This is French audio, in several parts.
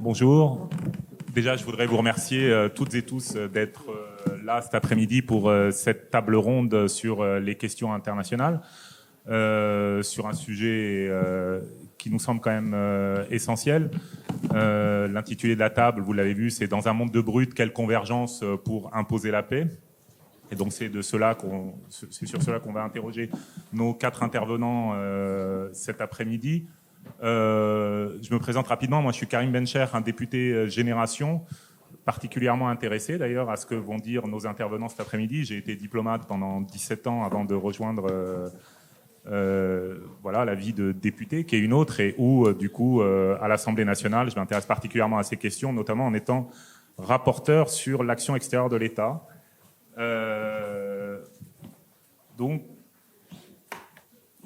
Bonjour. Déjà, je voudrais vous remercier toutes et tous d'être là cet après-midi pour cette table ronde sur les questions internationales, sur un sujet qui nous semble quand même essentiel. L'intitulé de la table, vous l'avez vu, c'est « Dans un monde de brutes, quelle convergence pour imposer la paix ?» Et donc c'est sur cela qu'on va interroger nos 4 intervenants cet après-midi. Je me présente rapidement. Moi, je suis Karim Bencher, un député Génération, particulièrement intéressé d'ailleurs à ce que vont dire nos intervenants cet après-midi. J'ai été diplomate pendant 17 ans avant de rejoindre la vie de député, qui est une autre, et où, du coup, à l'Assemblée nationale, je m'intéresse particulièrement à ces questions, notamment en étant rapporteur sur l'action extérieure de l'État. Donc,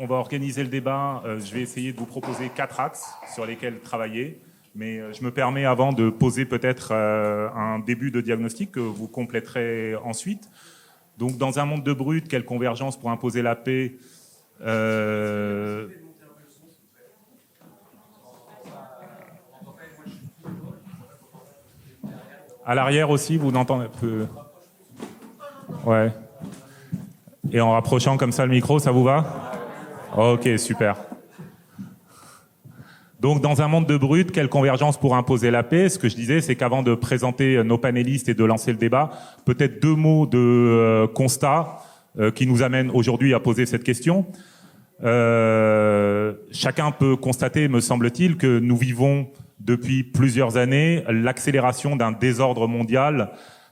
on va organiser le débat. Je vais essayer de vous proposer 4 axes sur lesquels travailler. Mais je me permets, avant de poser peut-être un début de diagnostic que vous compléterez ensuite. Donc, dans un monde de brutes, quelle convergence pour imposer la paix À l'arrière aussi, vous n'entendez peu. Ouais. Et en rapprochant comme ça le micro, ça vous va ? Ok, super. Donc, dans un monde de brutes, quelle convergence pour imposer la paix ? Ce que je disais, c'est qu'avant de présenter nos panélistes et de lancer le débat, peut-être 2 mots de constat qui nous amènent aujourd'hui à poser cette question. Chacun peut constater, me semble-t-il, que nous vivons depuis plusieurs années l'accélération d'un désordre mondial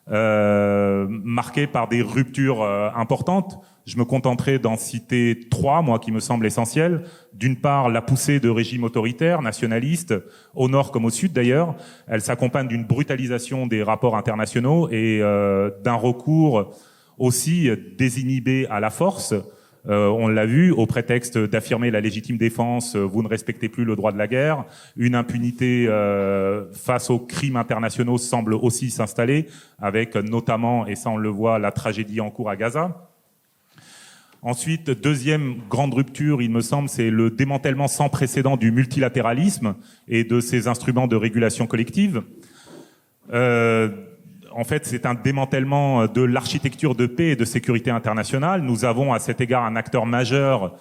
marqué par des ruptures importantes. Je me contenterai d'en citer 3, moi, qui me semblent essentielles. D'une part, la poussée de régimes autoritaires, nationalistes, au nord comme au sud d'ailleurs. Elle s'accompagne d'une brutalisation des rapports internationaux et d'un recours aussi désinhibé à la force. On l'a vu, au prétexte d'affirmer la légitime défense, vous ne respectez plus le droit de la guerre. Une impunité face aux crimes internationaux semble aussi s'installer, avec notamment, et ça on le voit, la tragédie en cours à Gaza. Ensuite, deuxième grande rupture, il me semble, c'est le démantèlement sans précédent du multilatéralisme et de ses instruments de régulation collective. En fait, c'est un démantèlement de l'architecture de paix et de sécurité internationale. Nous avons à cet égard un acteur majeur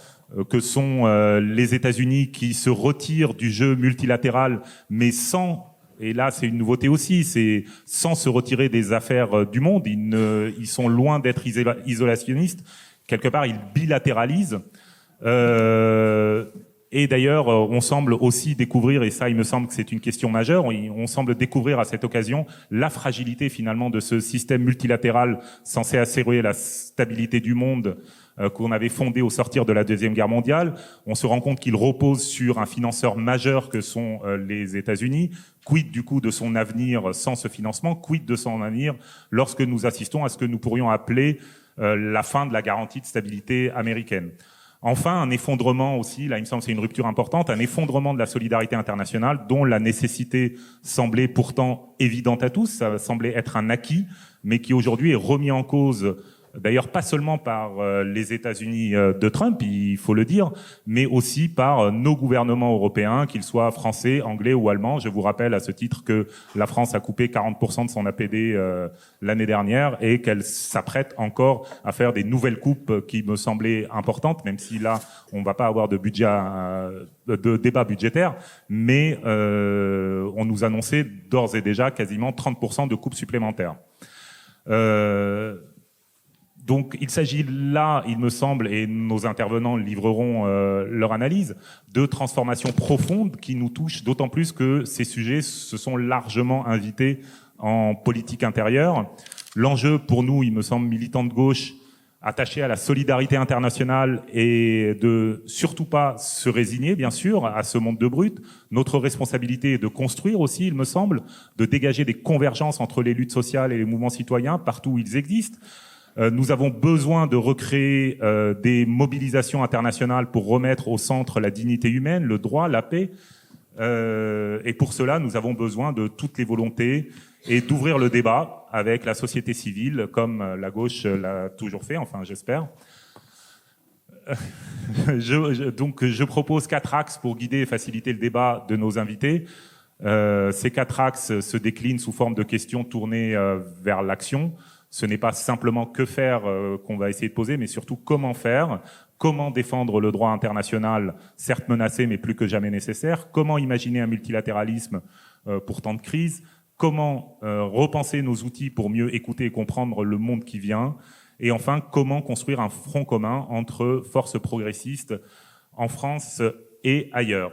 que sont les États-Unis qui se retirent du jeu multilatéral, mais sans, et là c'est une nouveauté aussi, c'est sans se retirer des affaires du monde. Ils sont loin d'être isolationnistes. Quelque part, ils bilatéralisent. Et d'ailleurs, on semble aussi découvrir, et ça, il me semble que c'est une question majeure, on semble découvrir à cette occasion la fragilité finalement de ce système multilatéral censé assurer la stabilité du monde qu'on avait fondé au sortir de la Deuxième Guerre mondiale. On se rend compte qu'il repose sur un financeur majeur que sont les États-Unis. Quid du coup de son avenir sans ce financement ? Quid de son avenir lorsque nous assistons à ce que nous pourrions appeler la fin de la garantie de stabilité américaine ? Enfin, un effondrement aussi, là il me semble que c'est une rupture importante, un effondrement de la solidarité internationale dont la nécessité semblait pourtant évidente à tous, ça semblait être un acquis, mais qui aujourd'hui est remis en cause, d'ailleurs pas seulement par les États-Unis de Trump, il faut le dire, mais aussi par nos gouvernements européens, qu'ils soient français, anglais ou allemands. Je vous rappelle à ce titre que la France a coupé 40% de son APD l'année dernière et qu'elle s'apprête encore à faire des nouvelles coupes qui me semblaient importantes, même si là on ne va pas avoir de budget, de débat budgétaire, mais on nous annonçait d'ores et déjà quasiment 30% de coupes supplémentaires. Donc il s'agit là, il me semble, et nos intervenants livreront leur analyse, de transformations profondes qui nous touchent, d'autant plus que ces sujets se sont largement invités en politique intérieure. L'enjeu pour nous, il me semble, militants de gauche, attachés à la solidarité internationale et de surtout pas se résigner, bien sûr, à ce monde de brutes. Notre responsabilité est de construire aussi, il me semble, de dégager des convergences entre les luttes sociales et les mouvements citoyens partout où ils existent. Nous avons besoin de recréer des mobilisations internationales pour remettre au centre la dignité humaine, le droit, la paix. Et pour cela, nous avons besoin de toutes les volontés et d'ouvrir le débat avec la société civile, comme la gauche l'a toujours fait, enfin j'espère. Donc je propose 4 axes pour guider et faciliter le débat de nos invités. Ces 4 axes se déclinent sous forme de questions tournées vers l'action. Ce n'est pas simplement que faire qu'on va essayer de poser, mais surtout comment faire, comment défendre le droit international, certes menacé, mais plus que jamais nécessaire, comment imaginer un multilatéralisme pour temps de crise, comment repenser nos outils pour mieux écouter et comprendre le monde qui vient, et enfin, comment construire un front commun entre forces progressistes en France et ailleurs.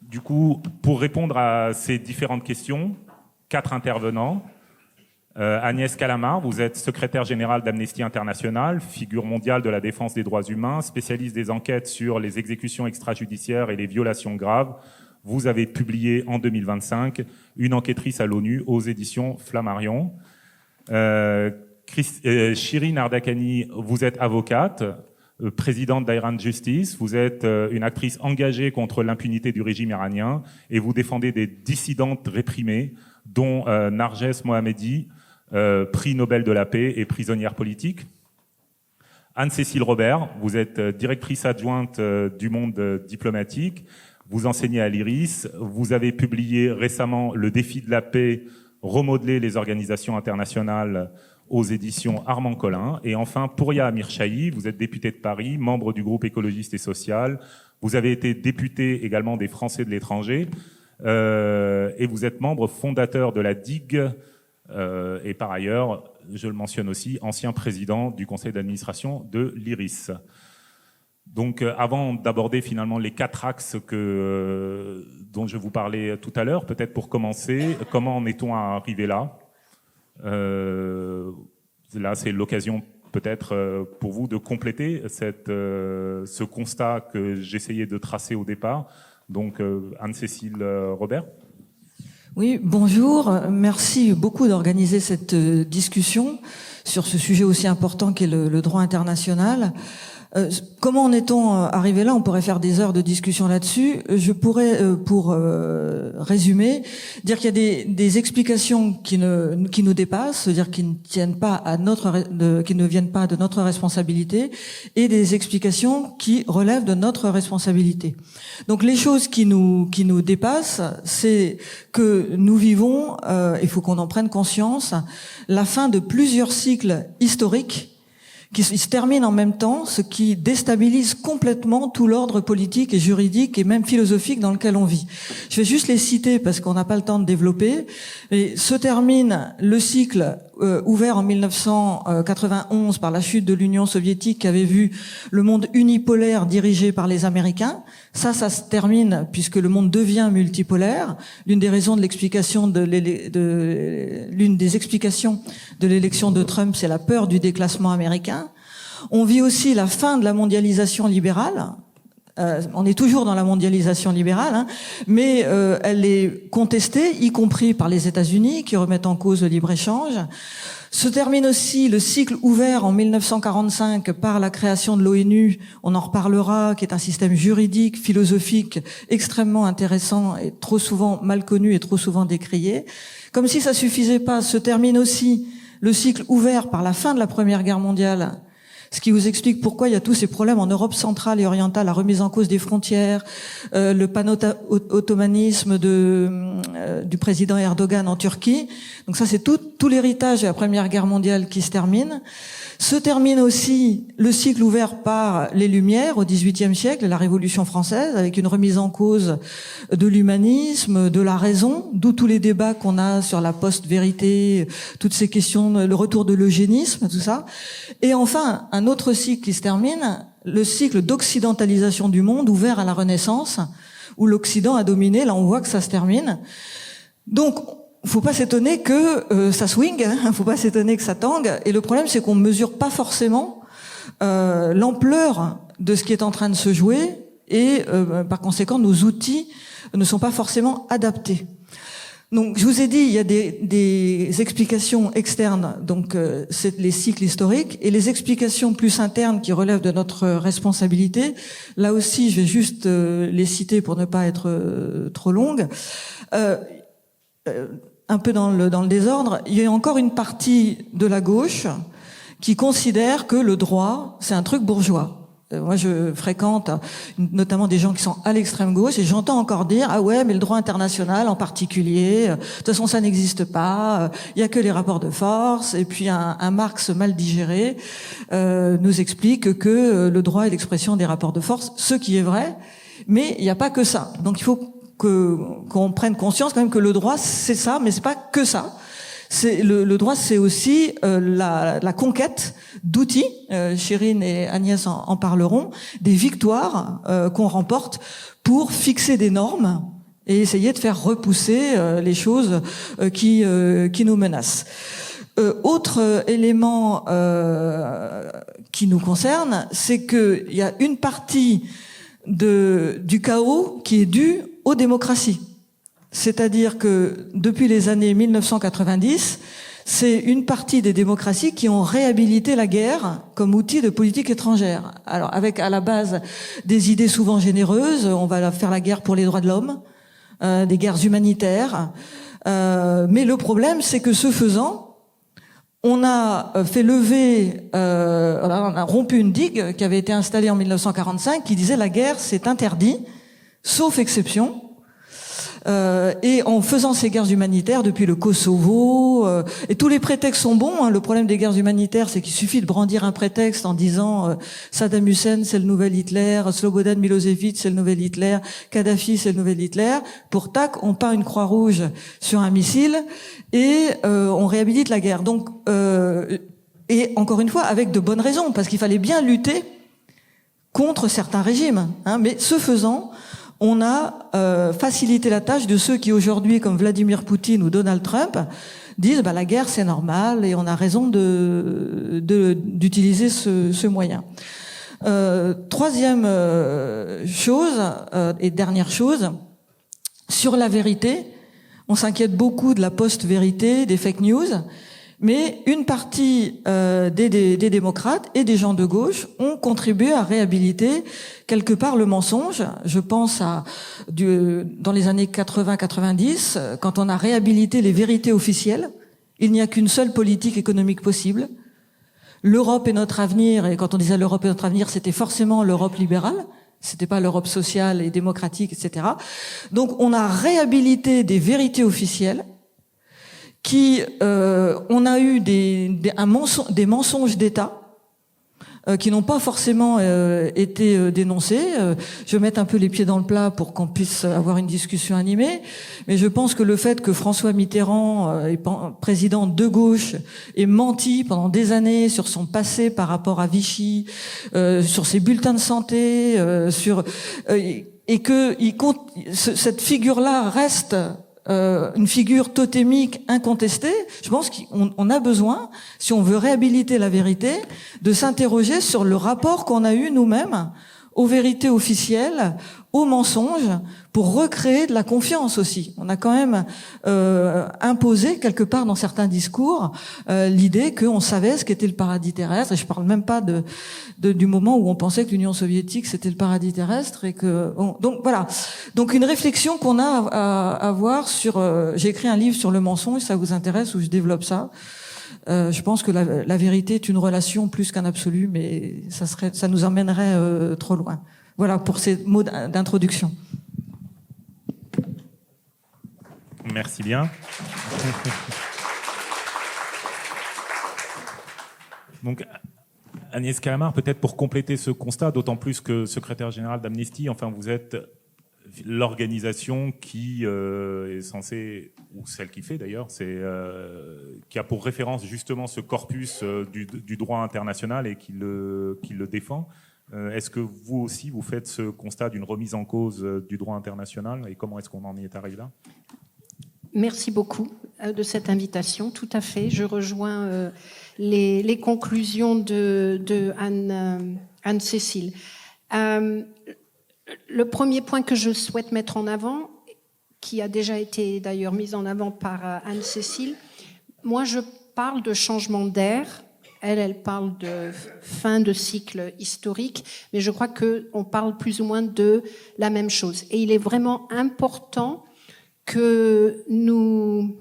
Du coup, pour répondre à ces différentes questions, 4 intervenants. Agnès Calamard, vous êtes secrétaire générale d'Amnesty International, figure mondiale de la défense des droits humains, spécialiste des enquêtes sur les exécutions extrajudiciaires et les violations graves. Vous avez publié en 2025 une enquêtrice à l'ONU aux éditions Flammarion. Shirin Ardakani, vous êtes avocate, présidente d'Iran Justice, vous êtes une actrice engagée contre l'impunité du régime iranien et vous défendez des dissidentes réprimées, dont Narges Mohammadi, prix Nobel de la paix et prisonnière politique. Anne-Cécile Robert, vous êtes directrice adjointe du Monde diplomatique, vous enseignez à l'IRIS, vous avez publié récemment Le défi de la paix, remodeler les organisations internationales aux éditions Armand Collin. Et enfin, Pouria Amirchahi, vous êtes députée de Paris, membre du groupe écologiste et social. Vous avez été députée également des Français de l'étranger et vous êtes membre fondateur de la DIG et par ailleurs, je le mentionne aussi, ancien président du conseil d'administration de l'IRIS. Donc, avant d'aborder finalement les 4 axes dont je vous parlais tout à l'heure, peut-être pour commencer, comment en est-on arrivé là ? Là, c'est l'occasion peut-être pour vous de compléter ce constat que j'essayais de tracer au départ. Donc, Anne-Cécile Robert. Oui, bonjour. Merci beaucoup d'organiser cette discussion sur ce sujet aussi important qu'est le droit international. Comment en est-on arrivé là ? On pourrait faire des heures de discussion là-dessus. Je pourrais, pour résumer, dire qu'il y a des explications qui nous dépassent, c'est-à-dire qui ne tiennent pas à qui ne viennent pas de notre responsabilité, et des explications qui relèvent de notre responsabilité. Donc les choses qui nous dépassent, c'est que nous vivons, il faut qu'on en prenne conscience, la fin de plusieurs cycles historiques qui se terminent en même temps, ce qui déstabilise complètement tout l'ordre politique et juridique et même philosophique dans lequel on vit. Je vais juste les citer parce qu'on n'a pas le temps de développer. Et se termine le cycle ouvert en 1991 par la chute de l'Union soviétique qui avait vu le monde unipolaire dirigé par les Américains. Ça se termine puisque le monde devient multipolaire. L'une des raisons de l'explication l'une des explications de l'élection de Trump, c'est la peur du déclassement américain. On vit aussi la fin de la mondialisation libérale. On est toujours dans la mondialisation libérale, hein, mais elle est contestée, y compris par les États-Unis, qui remettent en cause le libre-échange. Se termine aussi le cycle ouvert en 1945 par la création de l'ONU, on en reparlera, qui est un système juridique, philosophique extrêmement intéressant et trop souvent mal connu et trop souvent décrié. Comme si ça suffisait pas, se termine aussi le cycle ouvert par la fin de la Première Guerre mondiale, ce qui vous explique pourquoi il y a tous ces problèmes en Europe centrale et orientale, la remise en cause des frontières, le pan-ottomanisme du président Erdogan en Turquie. Donc ça, c'est tout l'héritage de la Première Guerre mondiale qui se termine. Se termine aussi le cycle ouvert par les Lumières au XVIIIe siècle, la Révolution française, avec une remise en cause de l'humanisme, de la raison, d'où tous les débats qu'on a sur la post-vérité, toutes ces questions, le retour de l'eugénisme, tout ça. Et enfin, un autre cycle qui se termine, le cycle d'occidentalisation du monde ouvert à la Renaissance, où l'Occident a dominé. Là, on voit que ça se termine. Donc, faut pas s'étonner que ça swing, hein, faut pas s'étonner que ça tangue. Et le problème, c'est qu'on mesure pas forcément l'ampleur de ce qui est en train de se jouer, et par conséquent, nos outils ne sont pas forcément adaptés. Donc, je vous ai dit, il y a des explications externes, donc c'est les cycles historiques, et les explications plus internes qui relèvent de notre responsabilité. Là aussi, je vais juste les citer pour ne pas être trop longue. Un peu dans le désordre, il y a encore une partie de la gauche qui considère que le droit, c'est un truc bourgeois. Moi, je fréquente notamment des gens qui sont à l'extrême gauche et j'entends encore dire « Ah ouais, mais le droit international en particulier, de toute façon, ça n'existe pas, il y a que les rapports de force. » Et puis un Marx mal digéré nous explique que le droit est l'expression des rapports de force, ce qui est vrai, mais il n'y a pas que ça. Donc il faut qu'on prenne conscience quand même que le droit, c'est ça, mais c'est pas que ça. Le droit, c'est aussi la conquête d'outils, Chérine et Agnès en parleront, des victoires qu'on remporte pour fixer des normes et essayer de faire repousser les choses qui nous menacent. Autre élément qui nous concerne, c'est qu'il y a une partie du chaos qui est due aux démocraties. C'est-à-dire que depuis les années 1990, c'est une partie des démocraties qui ont réhabilité la guerre comme outil de politique étrangère. Alors avec à la base des idées souvent généreuses, on va faire la guerre pour les droits de l'homme, des guerres humanitaires. Mais le problème, c'est que ce faisant, on a fait lever, on a rompu une digue qui avait été installée en 1945 qui disait la guerre c'est interdit, sauf exception. Et en faisant ces guerres humanitaires depuis le Kosovo, et tous les prétextes sont bons, hein. Le problème des guerres humanitaires, c'est qu'il suffit de brandir un prétexte en disant Saddam Hussein c'est le nouvel Hitler, Slobodan Milosevic c'est le nouvel Hitler, Kadhafi c'est le nouvel Hitler. Pour tac, on peint une croix rouge sur un missile et on réhabilite la guerre. Donc et encore une fois avec de bonnes raisons, parce qu'il fallait bien lutter contre certains régimes, hein. Mais ce faisant, on a facilité la tâche de ceux qui aujourd'hui, comme Vladimir Poutine ou Donald Trump, disent la guerre c'est normal et on a raison d'utiliser ce moyen. Troisième chose et dernière chose, sur la vérité, on s'inquiète beaucoup de la post-vérité, des fake news. Mais une partie des démocrates et des gens de gauche ont contribué à réhabiliter quelque part le mensonge. Je pense dans les années 80-90, quand on a réhabilité les vérités officielles, il n'y a qu'une seule politique économique possible. L'Europe est notre avenir, et quand on disait l'Europe est notre avenir, c'était forcément l'Europe libérale. C'était pas l'Europe sociale et démocratique, etc. Donc on a réhabilité des vérités officielles on a eu des mensonges d'État qui n'ont pas forcément été dénoncés. Je vais mettre un peu les pieds dans le plat pour qu'on puisse avoir une discussion animée, mais je pense que le fait que François Mitterrand, président de gauche, ait menti pendant des années sur son passé par rapport à Vichy, sur ses bulletins de santé, et que cette figure-là reste une figure totémique incontestée, je pense qu'on a besoin, si on veut réhabiliter la vérité, de s'interroger sur le rapport qu'on a eu nous-mêmes aux vérités officielles, aux mensonges, pour recréer de la confiance aussi. On a quand même imposé quelque part dans certains discours l'idée qu'on savait ce qu'était le paradis terrestre, et je parle même pas du moment où on pensait que l'Union soviétique c'était le paradis terrestre, et que donc voilà. Donc une réflexion qu'on a à avoir sur. J'ai écrit un livre sur le mensonge, ça vous intéresse, où je développe ça. Je pense que la vérité est une relation plus qu'un absolu, mais ça nous emmènerait trop loin. Voilà pour ces mots d'introduction. Merci bien. Donc, Agnès Calamard, peut-être pour compléter ce constat, d'autant plus que secrétaire général d'Amnesty, enfin, vous êtes l'organisation qui est censée, ou celle qui fait d'ailleurs, qui a pour référence justement ce corpus du droit international et qui le défend. Est-ce que vous aussi, vous faites ce constat d'une remise en cause du droit international, et comment est-ce qu'on en est arrivé là ? Merci beaucoup de cette invitation. Tout à fait. Je rejoins les conclusions de Anne-Cécile. Le premier point que je souhaite mettre en avant, qui a déjà été d'ailleurs mis en avant par Anne-Cécile, moi je parle de changement d'ère. Elle parle de fin de cycle historique, mais je crois qu'on parle plus ou moins de la même chose. Et il est vraiment important que nous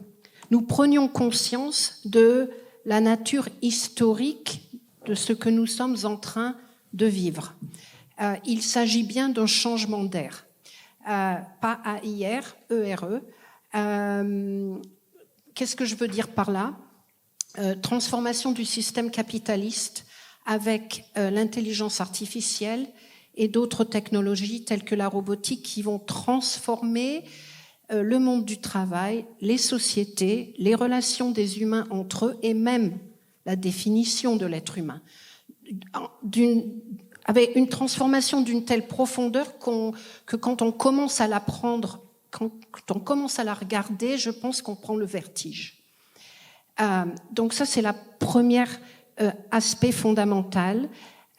prenions conscience de la nature historique de ce que nous sommes en train de vivre. Il s'agit bien d'un changement d'air, pas AIR, ERE. Qu'est-ce que je veux dire par là ? Transformation du système capitaliste avec l'intelligence artificielle et d'autres technologies telles que la robotique qui vont transformer le monde du travail, les sociétés, les relations des humains entre eux et même la définition de l'être humain. Avec une transformation d'une telle profondeur que quand on commence à l'apprendre, quand on commence à la regarder, je pense qu'on prend le vertige. Donc ça, c'est la première aspect fondamental.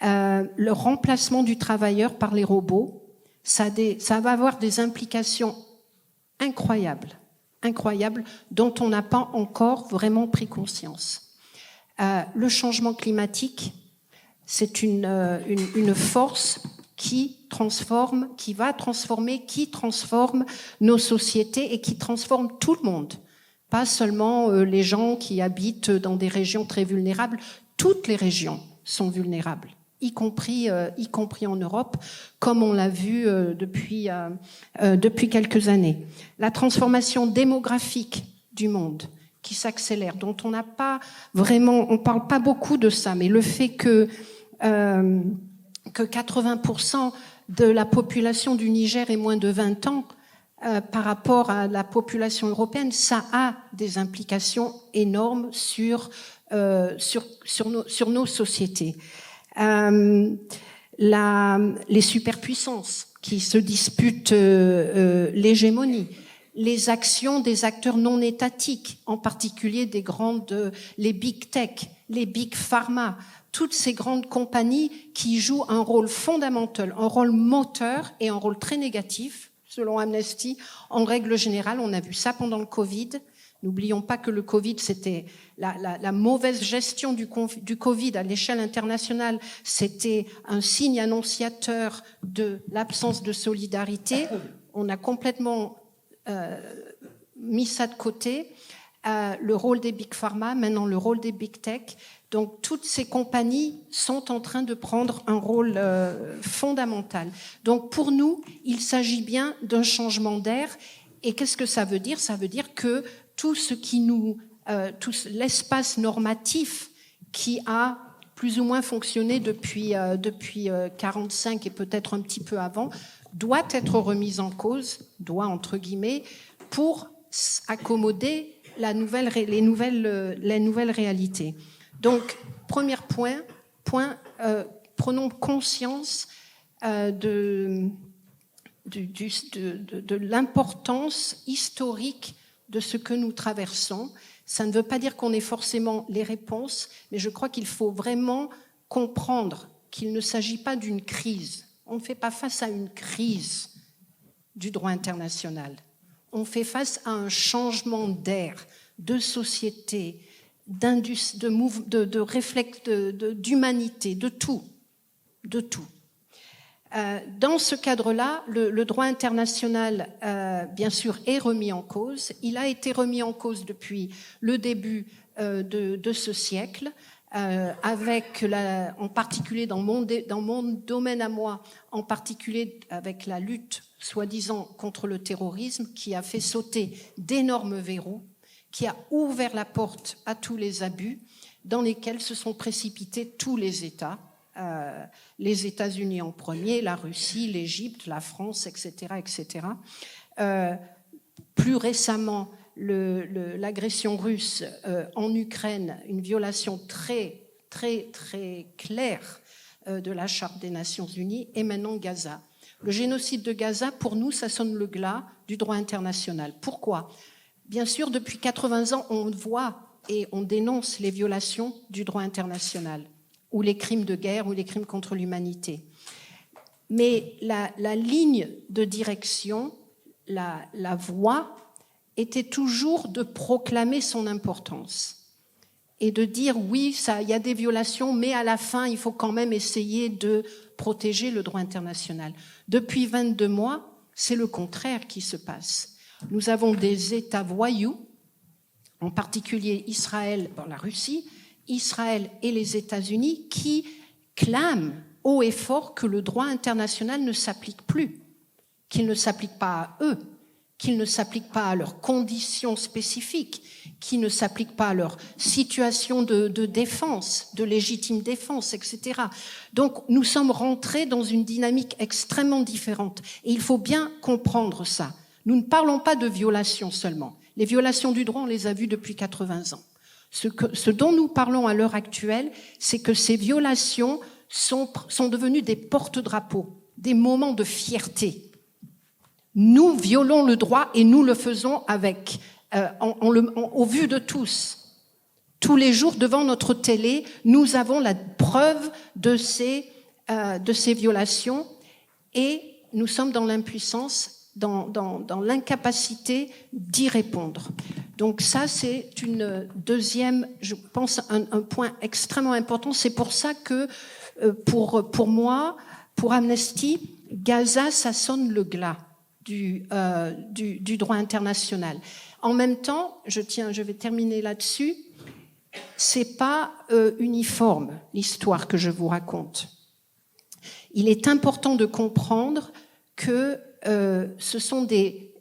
Le remplacement du travailleur par les robots, ça va avoir des implications incroyables, dont on n'a pas encore vraiment pris conscience. Le changement climatique, c'est une force qui va transformer, qui transforme nos sociétés et qui transforme tout le monde. Pas seulement les gens qui habitent dans des régions très vulnérables, toutes les régions sont vulnérables, y compris en Europe, comme on l'a vu depuis quelques années. La transformation démographique du monde qui s'accélère, dont on parle pas beaucoup de ça, mais le fait que 80% de la population du Niger ait moins de 20 ans par rapport à la population européenne, ça a des implications énormes sur nos sociétés. Les superpuissances qui se disputent l'hégémonie, les actions des acteurs non étatiques, en particulier les big tech, les big pharma, toutes ces grandes compagnies qui jouent un rôle fondamental, un rôle moteur et un rôle très négatif, selon Amnesty. En règle générale, on a vu ça pendant le Covid. N'oublions pas que le Covid, c'était la mauvaise gestion du Covid à l'échelle internationale, c'était un signe annonciateur de l'absence de solidarité. On a complètement mis ça de côté. Le rôle des big pharma, maintenant le rôle des big tech. Donc toutes ces compagnies sont en train de prendre un rôle fondamental. Donc pour nous, il s'agit bien d'un changement d'air. Et qu'est-ce que ça veut dire ? Ça veut dire que tout l'espace normatif qui a plus ou moins fonctionné depuis 45 et peut-être un petit peu avant, doit être remis en cause, entre guillemets, pour accommoder les nouvelles réalités. Donc, premier point, prenons conscience de l'importance historique de ce que nous traversons. Ça ne veut pas dire qu'on ait forcément les réponses, mais je crois qu'il faut vraiment comprendre qu'il ne s'agit pas d'une crise. On ne fait pas face à une crise du droit international. On fait face à un changement d'air, de société, de réflexe, d'humanité, de tout. Dans ce cadre-là, le droit international, bien sûr, est remis en cause. Il a été remis en cause depuis le début de ce siècle, avec en particulier dans mon domaine à moi, en particulier avec la lutte soi-disant contre le terrorisme, qui a fait sauter d'énormes verrous, qui a ouvert la porte à tous les abus, dans lesquels se sont précipités tous les États. Les États-Unis en premier, la Russie, l'Égypte, la France, etc., etc. Plus récemment, l'agression russe en Ukraine, une violation très, très, très claire de la Charte des Nations Unies, et maintenant Gaza. Le génocide de Gaza, pour nous, ça sonne le glas du droit international. Pourquoi ? Bien sûr, depuis 80 ans, on voit et on dénonce les violations du droit international, ou les crimes de guerre, ou les crimes contre l'humanité. Mais la ligne de direction, la voie, était toujours de proclamer son importance et de dire oui, il y a des violations, mais à la fin, il faut quand même essayer de protéger le droit international. Depuis 22 mois, c'est le contraire qui se passe. Nous avons des États voyous, en particulier Israël, la Russie, Israël et les États-Unis, qui clament haut et fort que le droit international ne s'applique plus, qu'il ne s'applique pas à eux, qu'il ne s'applique pas à leurs conditions spécifiques, qu'il ne s'applique pas à leur situation de défense, de légitime défense, etc. Donc nous sommes rentrés dans une dynamique extrêmement différente. Et il faut bien comprendre ça. Nous ne parlons pas de violations seulement. Les violations du droit, on les a vues depuis 80 ans. Ce dont nous parlons à l'heure actuelle, c'est que ces violations sont devenues des porte-drapeaux, des moments de fierté. Nous violons le droit et nous le faisons avec, au vu de tous. Tous les jours, devant notre télé, nous avons la preuve de ces violations et nous sommes dans l'impuissance, dans l'incapacité d'y répondre. Donc ça, c'est une deuxième, je pense, un point extrêmement important. C'est pour ça que, pour moi, pour Amnesty, Gaza, ça sonne le glas du droit international. En même temps, je vais terminer là-dessus, c'est pas uniforme l'histoire que je vous raconte. Il est important de comprendre que ce sont des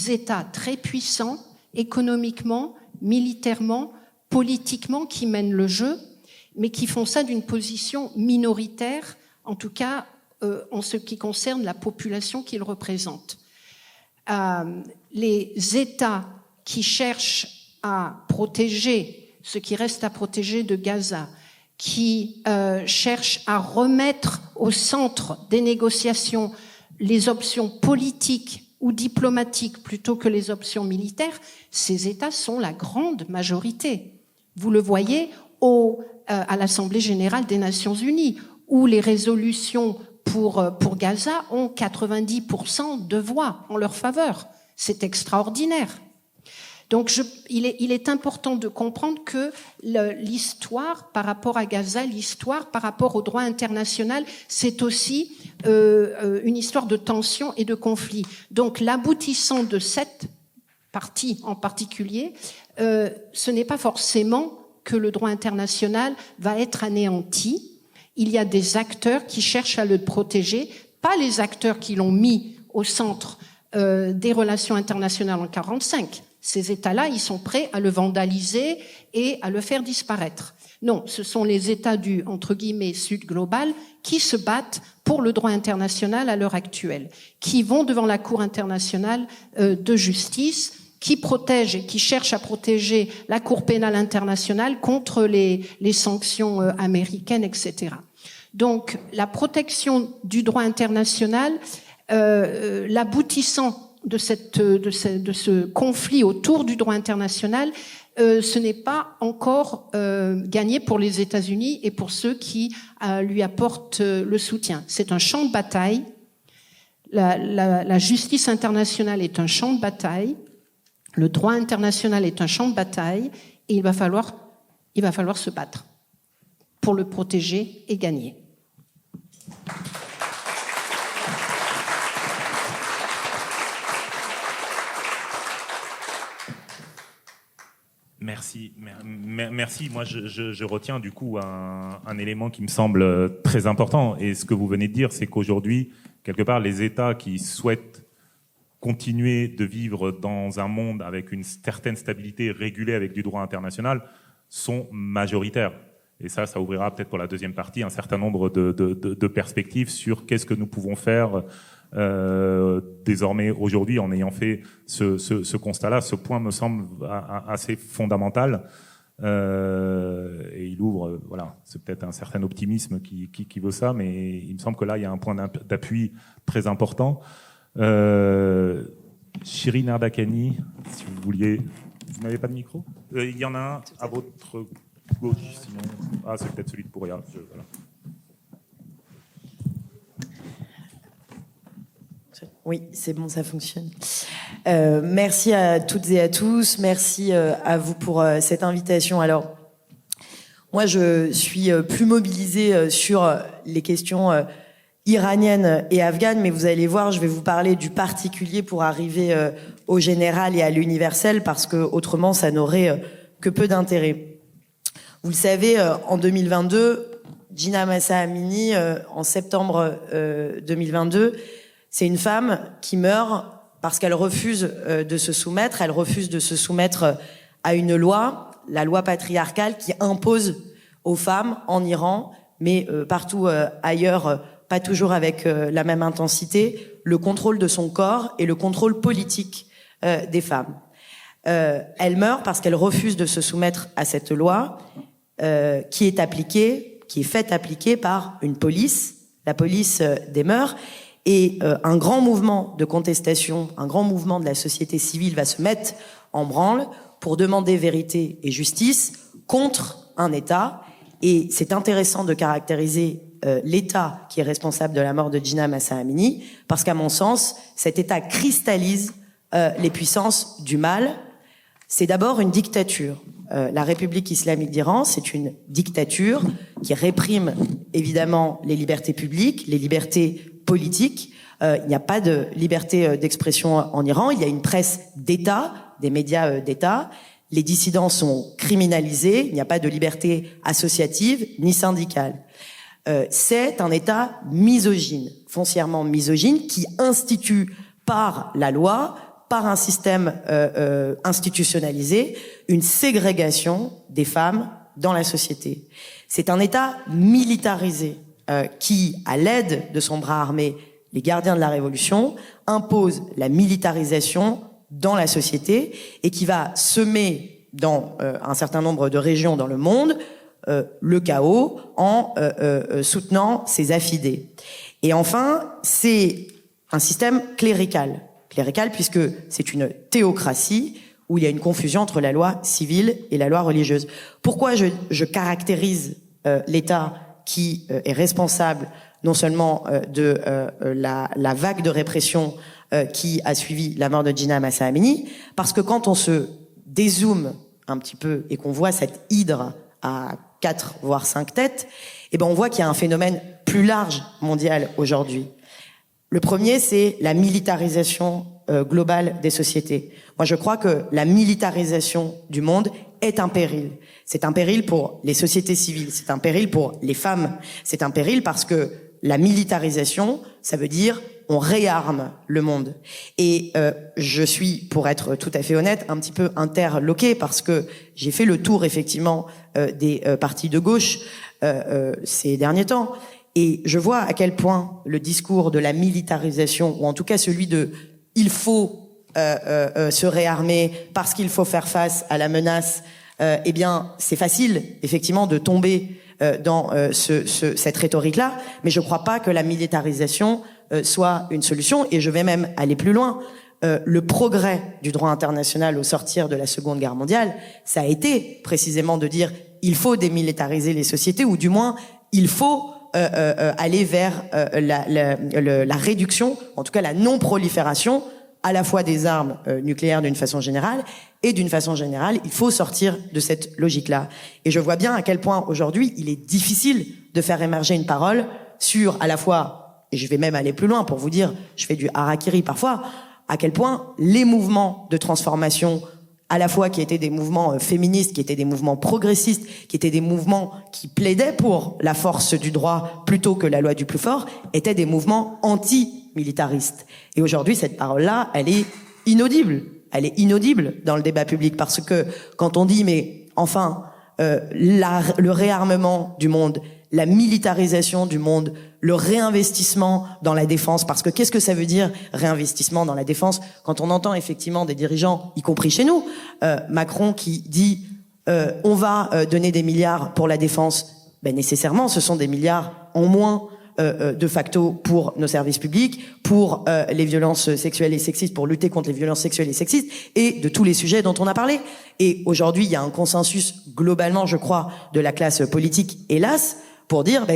États très puissants, économiquement, militairement, politiquement, qui mènent le jeu, mais qui font ça d'une position minoritaire, en tout cas en ce qui concerne la population qu'ils représentent. Les États qui cherchent à protéger ce qui reste à protéger de Gaza, qui cherchent à remettre au centre des négociations les options politiques ou diplomatiques plutôt que les options militaires, ces États sont la grande majorité. Vous le voyez à l'Assemblée générale des Nations unies, où les résolutions pour Gaza ont 90% de voix en leur faveur. C'est extraordinaire. Donc il est important de comprendre que l'histoire par rapport à Gaza, l'histoire par rapport au droit international, c'est aussi une histoire de tension et de conflit. Donc l'aboutissant de cette partie en particulier, ce n'est pas forcément que le droit international va être anéanti. Il y a des acteurs qui cherchent à le protéger, pas les acteurs qui l'ont mis au centre des relations internationales en 1945. Ces États-là, ils sont prêts à le vandaliser et à le faire disparaître. Non, ce sont les États du, entre guillemets, Sud global qui se battent pour le droit international à l'heure actuelle, qui vont devant la Cour internationale de justice, qui protègent et qui cherchent à protéger la Cour pénale internationale contre les sanctions américaines, etc. Donc, la protection du droit international, l'aboutissant de ce conflit autour du droit international, ce n'est pas encore gagné pour les États-Unis et pour ceux qui lui apportent le soutien. C'est un champ de bataille. La justice internationale est un champ de bataille. Le droit international est un champ de bataille et il va falloir se battre pour le protéger et gagner. Merci. Moi, je retiens du coup un élément qui me semble très important. Et ce que vous venez de dire, c'est qu'aujourd'hui, quelque part, les États qui souhaitent continuer de vivre dans un monde avec une certaine stabilité régulée avec du droit international sont majoritaires. Et ça ouvrira peut-être pour la deuxième partie un certain nombre de perspectives sur qu'est-ce que nous pouvons faire désormais aujourd'hui en ayant fait ce constat-là. Ce point me semble assez fondamental et il ouvre, voilà, c'est peut-être un certain optimisme qui veut ça, mais il me semble que là il y a un point d'appui très important. Shirin Ardakani, si vous vouliez, vous n'avez pas de micro ? Il y en a un à votre gauche, sinon c'est peut-être celui de Pouria. Voilà. Oui, c'est bon, ça fonctionne. Merci à toutes et à tous. Merci à vous pour cette invitation. Alors, moi, je suis plus mobilisée sur les questions iraniennes et afghanes, mais vous allez voir, je vais vous parler du particulier pour arriver au général et à l'universel, parce que autrement, ça n'aurait que peu d'intérêt. Vous le savez, en 2022, Jina Mahsa Amini, en septembre 2022, c'est une femme qui meurt parce qu'elle refuse de se soumettre. Elle refuse de se soumettre à une loi, la loi patriarcale, qui impose aux femmes en Iran, mais partout ailleurs, pas toujours avec la même intensité, le contrôle de son corps et le contrôle politique des femmes. Elle meurt parce qu'elle refuse de se soumettre à cette loi qui est faite appliquer par une police, la police des mœurs, et un grand mouvement de contestation, un grand mouvement de la société civile va se mettre en branle pour demander vérité et justice contre un État. Et c'est intéressant de caractériser l'État qui est responsable de la mort de Jina Mahsa Amini, parce qu'à mon sens, cet État cristallise les puissances du mal. C'est d'abord une dictature. La République islamique d'Iran, c'est une dictature qui réprime évidemment les libertés publiques, les libertés politiques. Il n'y a pas de liberté d'expression en Iran. Il y a une presse d'État, des médias d'État. Les dissidents sont criminalisés. Il n'y a pas de liberté associative ni syndicale. C'est un État misogyne, foncièrement misogyne, qui institue par la loi, par un système institutionnalisé, une ségrégation des femmes dans la société. C'est un État militarisé qui, à l'aide de son bras armé, les gardiens de la Révolution, impose la militarisation dans la société et qui va semer dans un certain nombre de régions dans le monde le chaos en soutenant ses affidés. Et enfin, c'est un système clérical puisque c'est une théocratie où il y a une confusion entre la loi civile et la loi religieuse. Pourquoi je caractérise l'État qui est responsable non seulement de la vague de répression qui a suivi la mort de Jina Mahsa Amini, parce que quand on se dézoome un petit peu et qu'on voit cette hydre à 4 voire 5 têtes, eh ben on voit qu'il y a un phénomène plus large mondial aujourd'hui. Le premier, c'est la militarisation globale des sociétés. Moi, je crois que la militarisation du monde est un péril. C'est un péril pour les sociétés civiles, c'est un péril pour les femmes, c'est un péril parce que la militarisation, ça veut dire on réarme le monde. Et je suis, pour être tout à fait honnête, un petit peu interloquée parce que j'ai fait le tour effectivement des partis de gauche ces derniers temps. Et je vois à quel point le discours de la militarisation, ou en tout cas celui de « il faut se réarmer parce qu'il faut faire face à la menace », eh bien, c'est facile, effectivement, de tomber dans cette rhétorique-là, mais je ne crois pas que la militarisation soit une solution, et je vais même aller plus loin. Le progrès du droit international au sortir de la Seconde Guerre mondiale, ça a été précisément de dire « il faut démilitariser les sociétés », ou du moins « il faut aller vers la réduction, en tout cas la non-prolifération, à la fois des armes nucléaires d'une façon générale, et d'une façon générale, il faut sortir de cette logique-là. Et je vois bien à quel point aujourd'hui, il est difficile de faire émerger une parole sur à la fois, et je vais même aller plus loin pour vous dire, je fais du harakiri parfois, à quel point les mouvements de transformation, à la fois qui étaient des mouvements féministes, qui étaient des mouvements progressistes, qui étaient des mouvements qui plaidaient pour la force du droit plutôt que la loi du plus fort, étaient des mouvements anti-militaristes. Et aujourd'hui, cette parole-là, elle est inaudible. Elle est inaudible dans le débat public parce que quand on dit, mais enfin, le réarmement du monde, la militarisation du monde, le réinvestissement dans la défense, parce que qu'est-ce que ça veut dire réinvestissement dans la défense quand on entend effectivement des dirigeants, y compris chez nous, Macron qui dit on va donner des milliards pour la défense, ben nécessairement ce sont des milliards en moins de facto pour nos services publics, pour les violences sexuelles et sexistes, pour lutter contre les violences sexuelles et sexistes, et de tous les sujets dont on a parlé. Et aujourd'hui, il y a un consensus globalement, je crois, de la classe politique, hélas, pour dire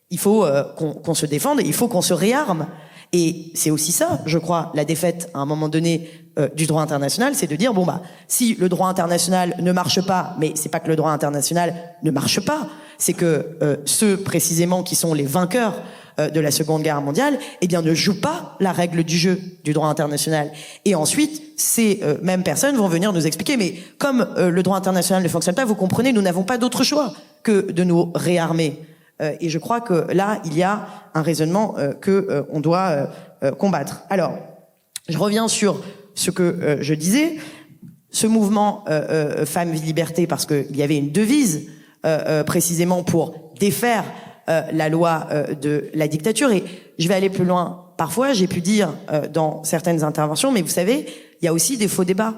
il faut qu'on se défende, il faut qu'on se réarme. Et c'est aussi ça, je crois, la défaite à un moment donné du droit international, c'est de dire bon si le droit international ne marche pas, mais c'est pas que le droit international ne marche pas, c'est que ceux précisément qui sont les vainqueurs de la Seconde Guerre mondiale, eh bien ne jouent pas la règle du jeu du droit international. Et ensuite, ces mêmes personnes vont venir nous expliquer, mais comme le droit international ne fonctionne pas, vous comprenez, nous n'avons pas d'autre choix que de nous réarmer. Et je crois que là, il y a un raisonnement que on doit combattre. Alors, je reviens sur ce que je disais. Ce mouvement Femmes, Vie, Liberté, parce qu'il y avait une devise précisément pour défaire la loi de la dictature. Et je vais aller plus loin. Parfois, j'ai pu dire dans certaines interventions, mais vous savez, il y a aussi des faux débats.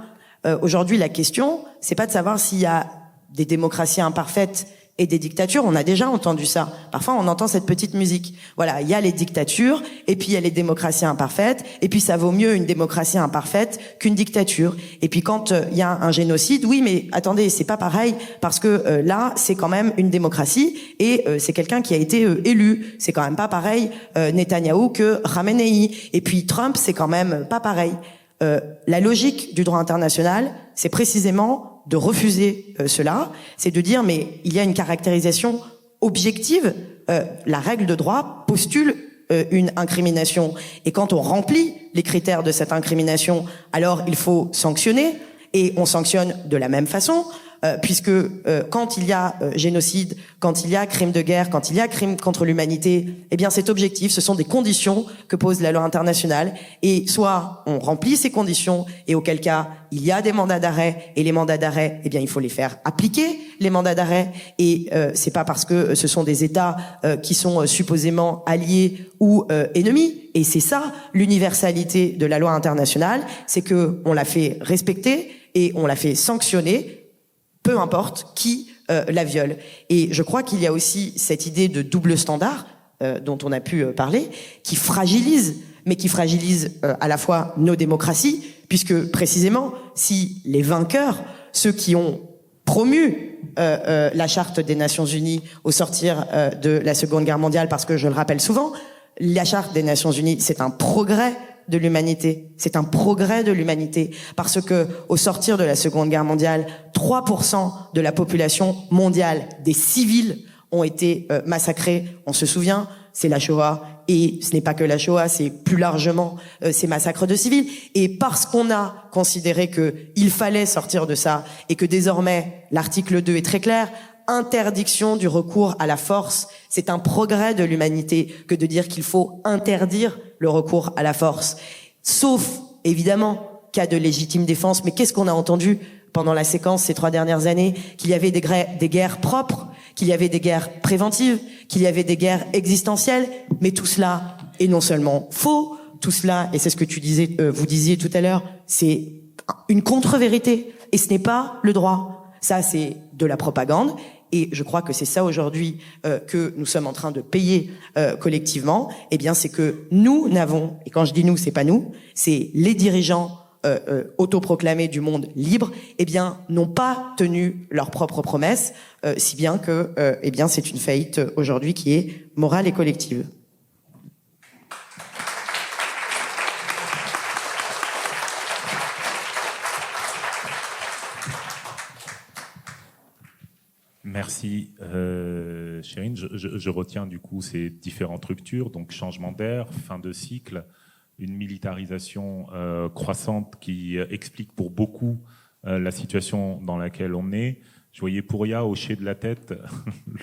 Aujourd'hui, la question, c'est pas de savoir s'il y a des démocraties imparfaites et des dictatures. On a déjà entendu ça. Parfois, on entend cette petite musique. Voilà, il y a les dictatures, et puis il y a les démocraties imparfaites, et puis ça vaut mieux une démocratie imparfaite qu'une dictature. Et puis quand il y a un génocide, oui, mais attendez, c'est pas pareil, parce que là, c'est quand même une démocratie, et c'est quelqu'un qui a été élu. C'est quand même pas pareil Netanyahou que Khamenei. Et puis Trump, c'est quand même pas pareil. La logique du droit international, c'est précisément de refuser cela, c'est de dire mais il y a une caractérisation objective, la règle de droit postule une incrimination, et quand on remplit les critères de cette incrimination, alors il faut sanctionner, et on sanctionne de la même façon, puisque quand il y a génocide, quand il y a crime de guerre, quand il y a crime contre l'humanité, eh bien c'est objectif, ce sont des conditions que pose la loi internationale, et soit on remplit ces conditions, et auquel cas il y a des mandats d'arrêt, et les mandats d'arrêt, eh bien il faut les faire appliquer, les mandats d'arrêt, et c'est pas parce que ce sont des États qui sont supposément alliés ou ennemis, et c'est ça l'universalité de la loi internationale, c'est que on la fait respecter et on la fait sanctionner, peu importe qui la viole. Et je crois qu'il y a aussi cette idée de double standard dont on a pu parler, qui fragilise, mais qui fragilise à la fois nos démocraties, puisque précisément, si les vainqueurs, ceux qui ont promu la Charte des Nations Unies au sortir de la Seconde Guerre mondiale, parce que je le rappelle souvent, la Charte des Nations Unies, c'est un progrès de l'humanité. C'est un progrès de l'humanité, parce que au sortir de la Seconde Guerre mondiale, 3% de la population mondiale, des civils, ont été massacrés. On se souvient, c'est la Shoah, et ce n'est pas que la Shoah, c'est plus largement ces massacres de civils. Et parce qu'on a considéré qu'il fallait sortir de ça, et que désormais l'article 2 est très clair, interdiction du recours à la force, c'est un progrès de l'humanité que de dire qu'il faut interdire le recours à la force. Sauf, évidemment, cas de légitime défense. Mais qu'est-ce qu'on a entendu pendant la séquence ces 3 dernières années? Qu'il y avait des guerres propres, qu'il y avait des guerres préventives, qu'il y avait des guerres existentielles. Mais tout cela est non seulement faux, tout cela, et c'est ce que vous disiez tout à l'heure, c'est une contre-vérité. Et ce n'est pas le droit. Ça, c'est de la propagande. Et je crois que c'est ça aujourd'hui que nous sommes en train de payer collectivement. Eh bien, c'est que nous n'avons, et quand je dis nous, c'est pas nous, c'est les dirigeants autoproclamés du monde libre, eh bien, n'ont pas tenu leurs propres promesses, si bien que, eh bien, c'est une faillite aujourd'hui qui est morale et collective. Merci, Chérine. Je retiens du coup ces différentes ruptures, donc changement d'air, fin de cycle, une militarisation croissante qui explique pour beaucoup la situation dans laquelle on est. Je voyais Pouria hocher de la tête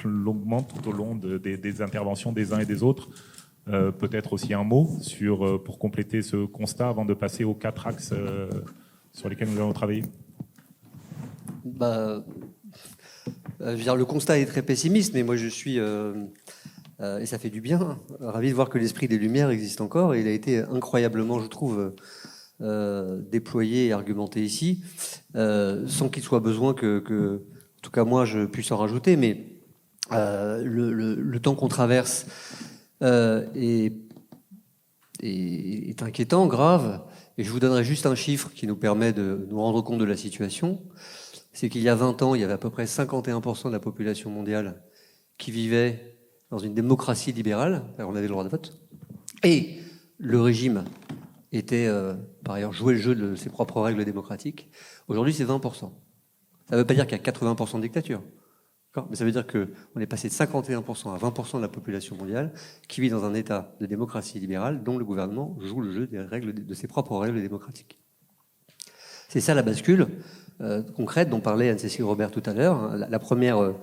longuement tout au long des interventions des uns et des autres. Peut-être aussi un mot pour compléter ce constat avant de passer aux 4 axes sur lesquels nous allons travailler. Le constat est très pessimiste, mais moi je suis, et ça fait du bien, ravi de voir que l'esprit des Lumières existe encore, et il a été incroyablement, je trouve, déployé et argumenté ici, sans qu'il soit besoin que, en tout cas moi, je puisse en rajouter, mais le temps qu'on traverse est inquiétant, grave, et je vous donnerai juste un chiffre qui nous permet de nous rendre compte de la situation. C'est qu'il y a 20 ans, il y avait à peu près 51% de la population mondiale qui vivait dans une démocratie libérale, on avait le droit de vote, et le régime était, par ailleurs, jouait le jeu de ses propres règles démocratiques. Aujourd'hui, c'est 20%. Ça ne veut pas dire qu'il y a 80% de dictature, mais ça veut dire qu'on est passé de 51% à 20% de la population mondiale qui vit dans un état de démocratie libérale dont le gouvernement joue le jeu de ses propres règles démocratiques. C'est ça la bascule. concrètes dont parlait Anne-Cécile Robert tout à l'heure. Hein. La première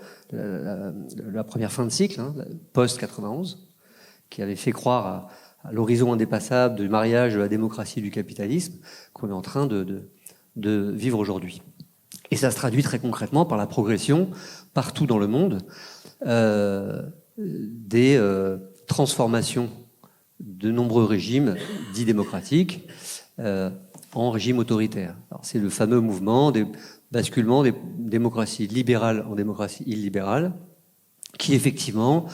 fin de cycle, hein, post-91, qui avait fait croire à l'horizon indépassable du mariage de la démocratie et du capitalisme qu'on est en train de vivre aujourd'hui. Et ça se traduit très concrètement par la progression, partout dans le monde, des transformations de nombreux régimes dits démocratiques en régime autoritaire. Alors, c'est le fameux mouvement des basculements des démocraties libérales en démocratie illibérale, qui effectivement,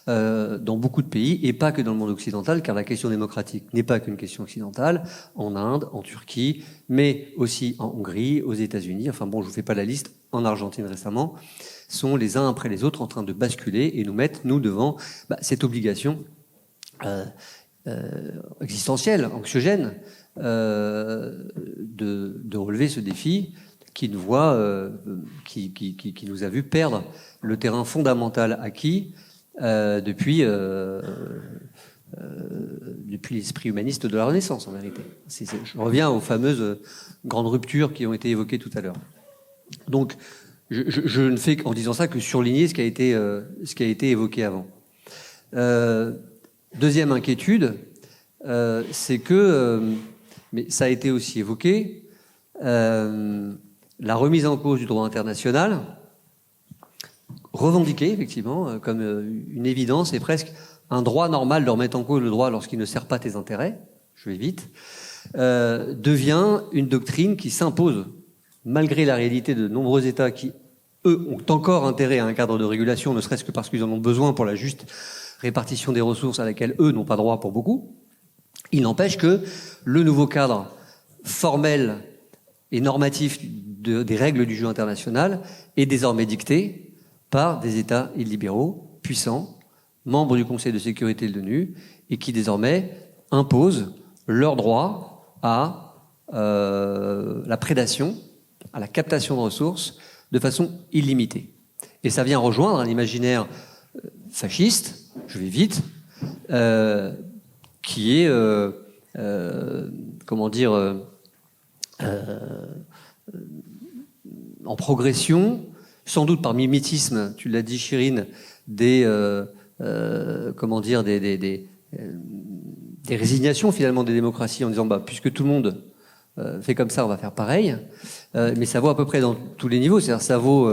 dans beaucoup de pays, et pas que dans le monde occidental, car la question démocratique n'est pas qu'une question occidentale, en Inde, en Turquie, mais aussi en Hongrie, aux États-Unis, enfin bon, je vous fais pas la liste, en Argentine récemment, sont les uns après les autres en train de basculer et nous mettre, nous, devant cette obligation existentielle, anxiogène, de relever ce défi qui nous qui nous a vu perdre le terrain fondamental acquis depuis l'esprit humaniste de la Renaissance, en vérité. Je reviens aux fameuses grandes ruptures qui ont été évoquées tout à l'heure. Donc, je ne fais en disant ça que surligner ce qui a été évoqué avant. Deuxième inquiétude, c'est que, mais ça a été aussi évoqué, la remise en cause du droit international, revendiquée effectivement comme une évidence et presque un droit normal de remettre en cause le droit lorsqu'il ne sert pas tes intérêts, je vais vite, devient une doctrine qui s'impose malgré la réalité de nombreux États qui, eux, ont encore intérêt à un cadre de régulation, ne serait-ce que parce qu'ils en ont besoin pour la juste répartition des ressources à laquelle eux n'ont pas droit pour beaucoup. Il n'empêche que le nouveau cadre formel et normatif des règles du jeu international est désormais dicté par des États illibéraux, puissants, membres du Conseil de sécurité de l'ONU, et qui désormais imposent leur droit à la prédation, à la captation de ressources de façon illimitée. Et ça vient rejoindre un imaginaire fasciste, je vais vite, qui est, en progression, sans doute par mimétisme, tu l'as dit Chirine, des résignations finalement des démocraties en disant puisque tout le monde fait comme ça, on va faire pareil. Mais ça vaut à peu près dans tous les niveaux, c'est-à-dire ça vaut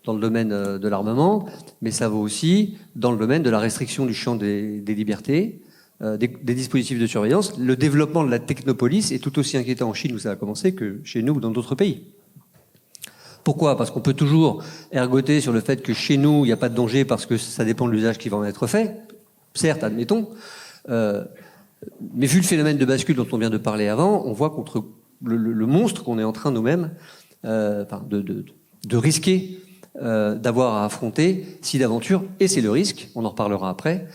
dans le domaine de l'armement, mais ça vaut aussi dans le domaine de la restriction du champ des libertés, des dispositifs de surveillance. Le développement de la technopolis est tout aussi inquiétant en Chine où ça a commencé que chez nous ou dans d'autres pays. Pourquoi ? Parce qu'on peut toujours ergoter sur le fait que chez nous, il n'y a pas de danger parce que ça dépend de l'usage qui va en être fait. Certes, admettons. Mais vu le phénomène de bascule dont on vient de parler avant, on voit contre le monstre qu'on est en train nous-mêmes de risquer d'avoir à affronter si d'aventure, et c'est le risque, on en reparlera après,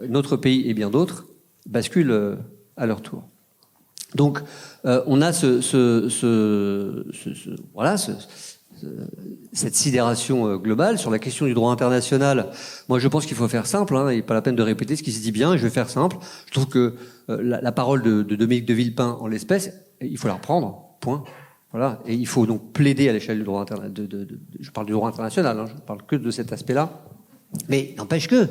notre pays et bien d'autres basculent à leur tour. Donc, on a cette sidération globale sur la question du droit international. Moi, je pense qu'il faut faire simple, il n'est pas la peine de répéter ce qui se dit bien, et je vais faire simple. Je trouve que la parole de Dominique de Villepin, en l'espèce, il faut la reprendre, point. Voilà. Et il faut donc plaider à l'échelle du droit international. Je parle du droit international, je ne parle que de cet aspect-là. Mais n'empêche que,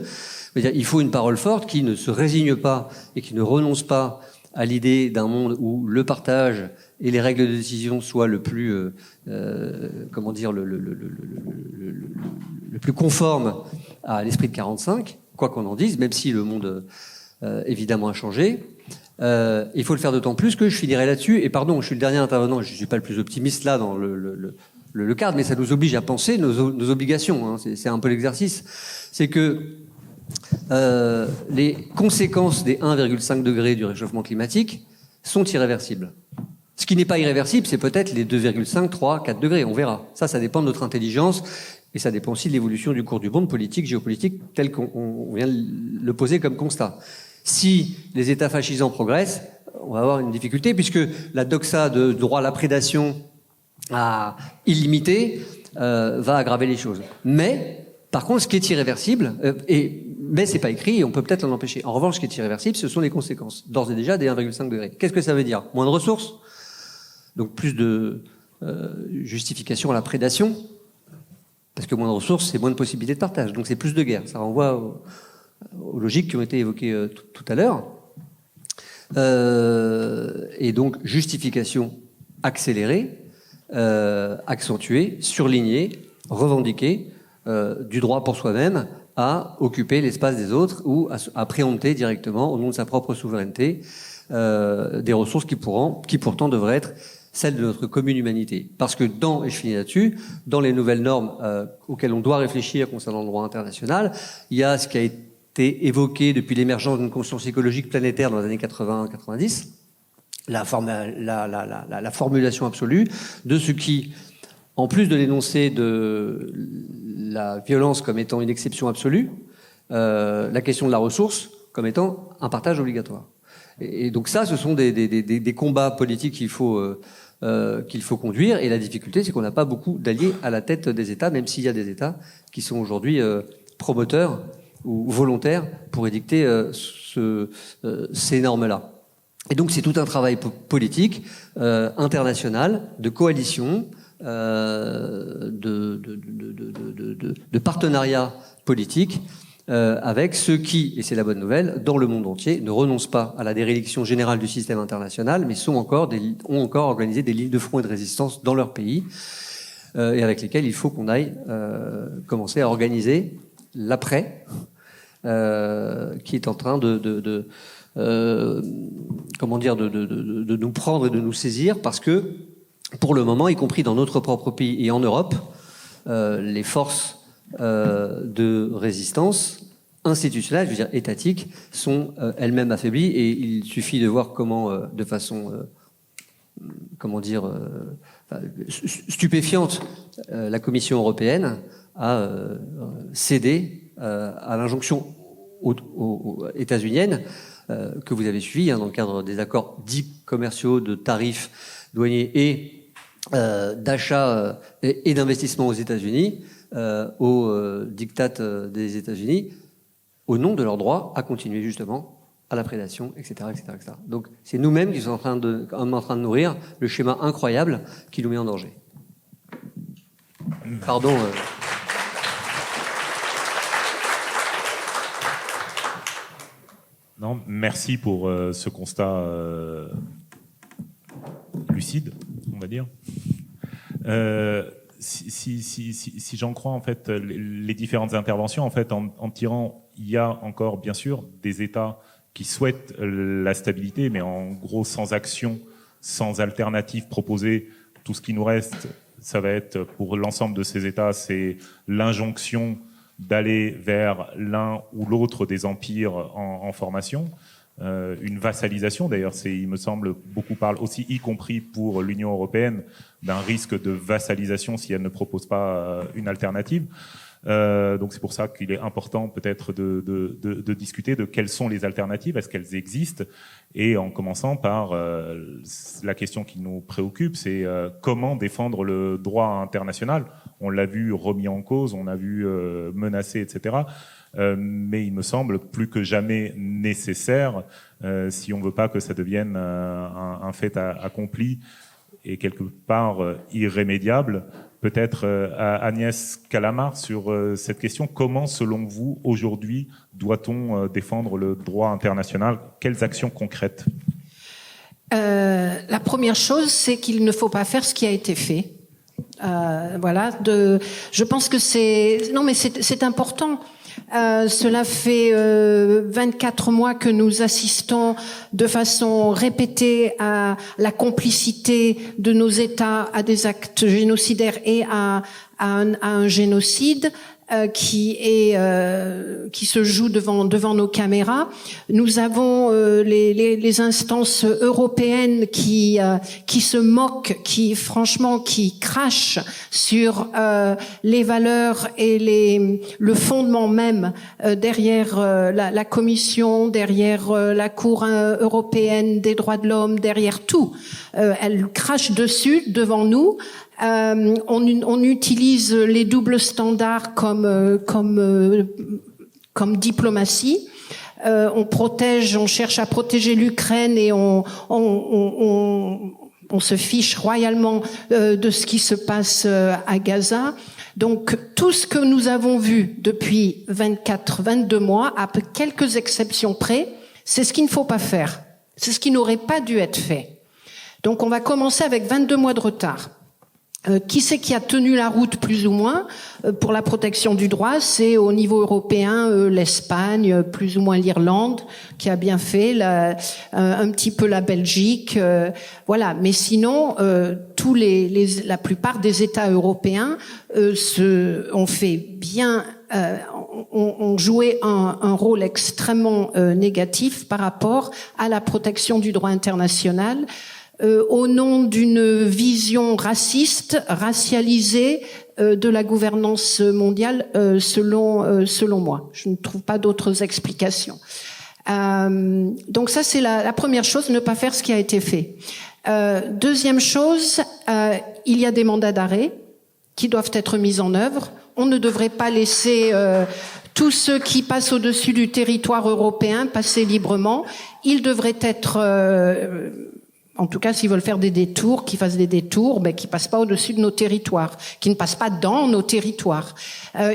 il faut une parole forte qui ne se résigne pas et qui ne renonce pas à l'idée d'un monde où le partage et les règles de décision soient le plus, le plus conforme à l'esprit de 45, quoi qu'on en dise, même si le monde évidemment a changé. Il faut le faire d'autant plus que je finirai là-dessus. Et pardon, je suis le dernier intervenant, je suis pas le plus optimiste là dans le cadre, mais ça nous oblige à penser nos obligations. C'est un peu l'exercice. C'est que les conséquences des 1,5 degrés du réchauffement climatique sont irréversibles. Ce qui n'est pas irréversible, c'est peut-être les 2,5, 3, 4 degrés, on verra. Ça dépend de notre intelligence et ça dépend aussi de l'évolution du cours du monde politique, géopolitique, tel qu'on vient de le poser comme constat. Si les États fascisants progressent, on va avoir une difficulté puisque la doxa de droit à la prédation illimitée va aggraver les choses. Mais, par contre, ce qui est irréversible, mais c'est pas écrit et on peut peut-être l'en empêcher. En revanche, ce qui est irréversible, ce sont les conséquences, d'ores et déjà, des 1,5 degrés. Qu'est-ce que ça veut dire ? Moins de ressources, donc plus de justification à la prédation, parce que moins de ressources, c'est moins de possibilités de partage. Donc c'est plus de guerre. Ça renvoie aux logiques qui ont été évoquées tout à l'heure. Et donc justification accélérée, accentuée, surlignée, revendiquée du droit pour soi-même à occuper l'espace des autres ou à préempter directement, au nom de sa propre souveraineté, des ressources qui pourtant devraient être celles de notre commune humanité. Parce que et je finis là-dessus, dans les nouvelles normes auxquelles on doit réfléchir concernant le droit international, il y a ce qui a été évoqué depuis l'émergence d'une conscience écologique planétaire dans les années 80-90, la formulation absolue de ce qui, en plus de l'énoncé de la violence comme étant une exception absolue, la question de la ressource comme étant un partage obligatoire. Et donc ça, ce sont des combats politiques qu'il faut conduire. Et la difficulté, c'est qu'on n'a pas beaucoup d'alliés à la tête des États, même s'il y a des États qui sont aujourd'hui promoteurs ou volontaires pour édicter ces normes-là. Et donc c'est tout un travail politique, international, de coalition, de partenariat politique, avec ceux qui, et c'est la bonne nouvelle, dans le monde entier, ne renoncent pas à la déréliction générale du système international, mais ont encore organisé des lignes de front et de résistance dans leur pays, et avec lesquelles il faut qu'on aille commencer à organiser l'après, qui est en train de nous prendre et de nous saisir, parce que, pour le moment, y compris dans notre propre pays et en Europe, les forces de résistance institutionnelle, je veux dire étatique, sont elles-mêmes affaiblies, et il suffit de voir comment, de façon, stupéfiante, la Commission européenne a cédé à l'injonction états-unienne que vous avez suivie dans le cadre des accords dits commerciaux de tarifs douaniers et d'achat et d'investissement aux États-Unis, au diktat des États-Unis, au nom de leur droit à continuer justement à la prédation, etc., etc., etc. Donc c'est nous-mêmes qui sommes en train de nourrir le schéma incroyable qui nous met en danger. Pardon. Non, merci pour ce constat lucide, on va dire. Si j'en crois en fait les différentes interventions, en fait, en tirant, il y a encore bien sûr des États qui souhaitent la stabilité, mais en gros sans action, sans alternative proposée. Tout ce qui nous reste, ça va être pour l'ensemble de ces États, c'est l'injonction d'aller vers l'un ou l'autre des empires en formation. Une vassalisation, d'ailleurs, il me semble, beaucoup parlent aussi, y compris pour l'Union européenne, d'un risque de vassalisation si elle ne propose pas une alternative. Donc c'est pour ça qu'il est important peut-être de discuter de quelles sont les alternatives, est-ce qu'elles existent, et en commençant par la question qui nous préoccupe, c'est comment défendre le droit international. On l'a vu remis en cause, on l'a vu menacé, etc. Mais il me semble plus que jamais nécessaire, si on veut pas que ça devienne un fait accompli et quelque part irrémédiable. Peut-être à Agnès Calamard sur cette question. Comment, selon vous, aujourd'hui, doit-on défendre le droit international? Quelles actions concrètes? La première chose, c'est qu'il ne faut pas faire ce qui a été fait. Je pense que c'est important. Cela fait 24 mois que nous assistons de façon répétée à la complicité de nos États à des actes génocidaires et à un génocide qui se joue devant nos caméras. Nous avons les instances européennes qui se moquent, qui crachent sur les valeurs et le fondement même derrière la Commission, derrière la Cour européenne des droits de l'homme, derrière tout. Elles crachent dessus devant nous. On utilise les doubles standards comme diplomatie. On cherche à protéger l'Ukraine et on on se fiche royalement de ce qui se passe à Gaza. Donc tout ce que nous avons vu depuis 22 mois, à quelques exceptions près, c'est ce qu'il ne faut pas faire. C'est ce qui n'aurait pas dû être fait. Donc on va commencer avec 22 mois de retard. Qui c'est qui a tenu la route plus ou moins pour la protection du droit? C'est au niveau européen l'Espagne, plus ou moins l'Irlande qui a bien fait, un petit peu la Belgique, voilà. Mais sinon, la plupart des États européens ont fait bien, ont joué un rôle extrêmement négatif par rapport à la protection du droit international. Au nom d'une vision raciste, racialisée de la gouvernance mondiale, selon moi. Je ne trouve pas d'autres explications. Donc ça, c'est la première chose, ne pas faire ce qui a été fait. Deuxième chose, il y a des mandats d'arrêt qui doivent être mis en œuvre. On ne devrait pas laisser tous ceux qui passent au-dessus du territoire européen passer librement. Ils devraient être... en tout cas, s'ils veulent faire des détours, qu'ils fassent des détours, qui passent pas au-dessus de nos territoires, qui ne passent pas dans nos territoires.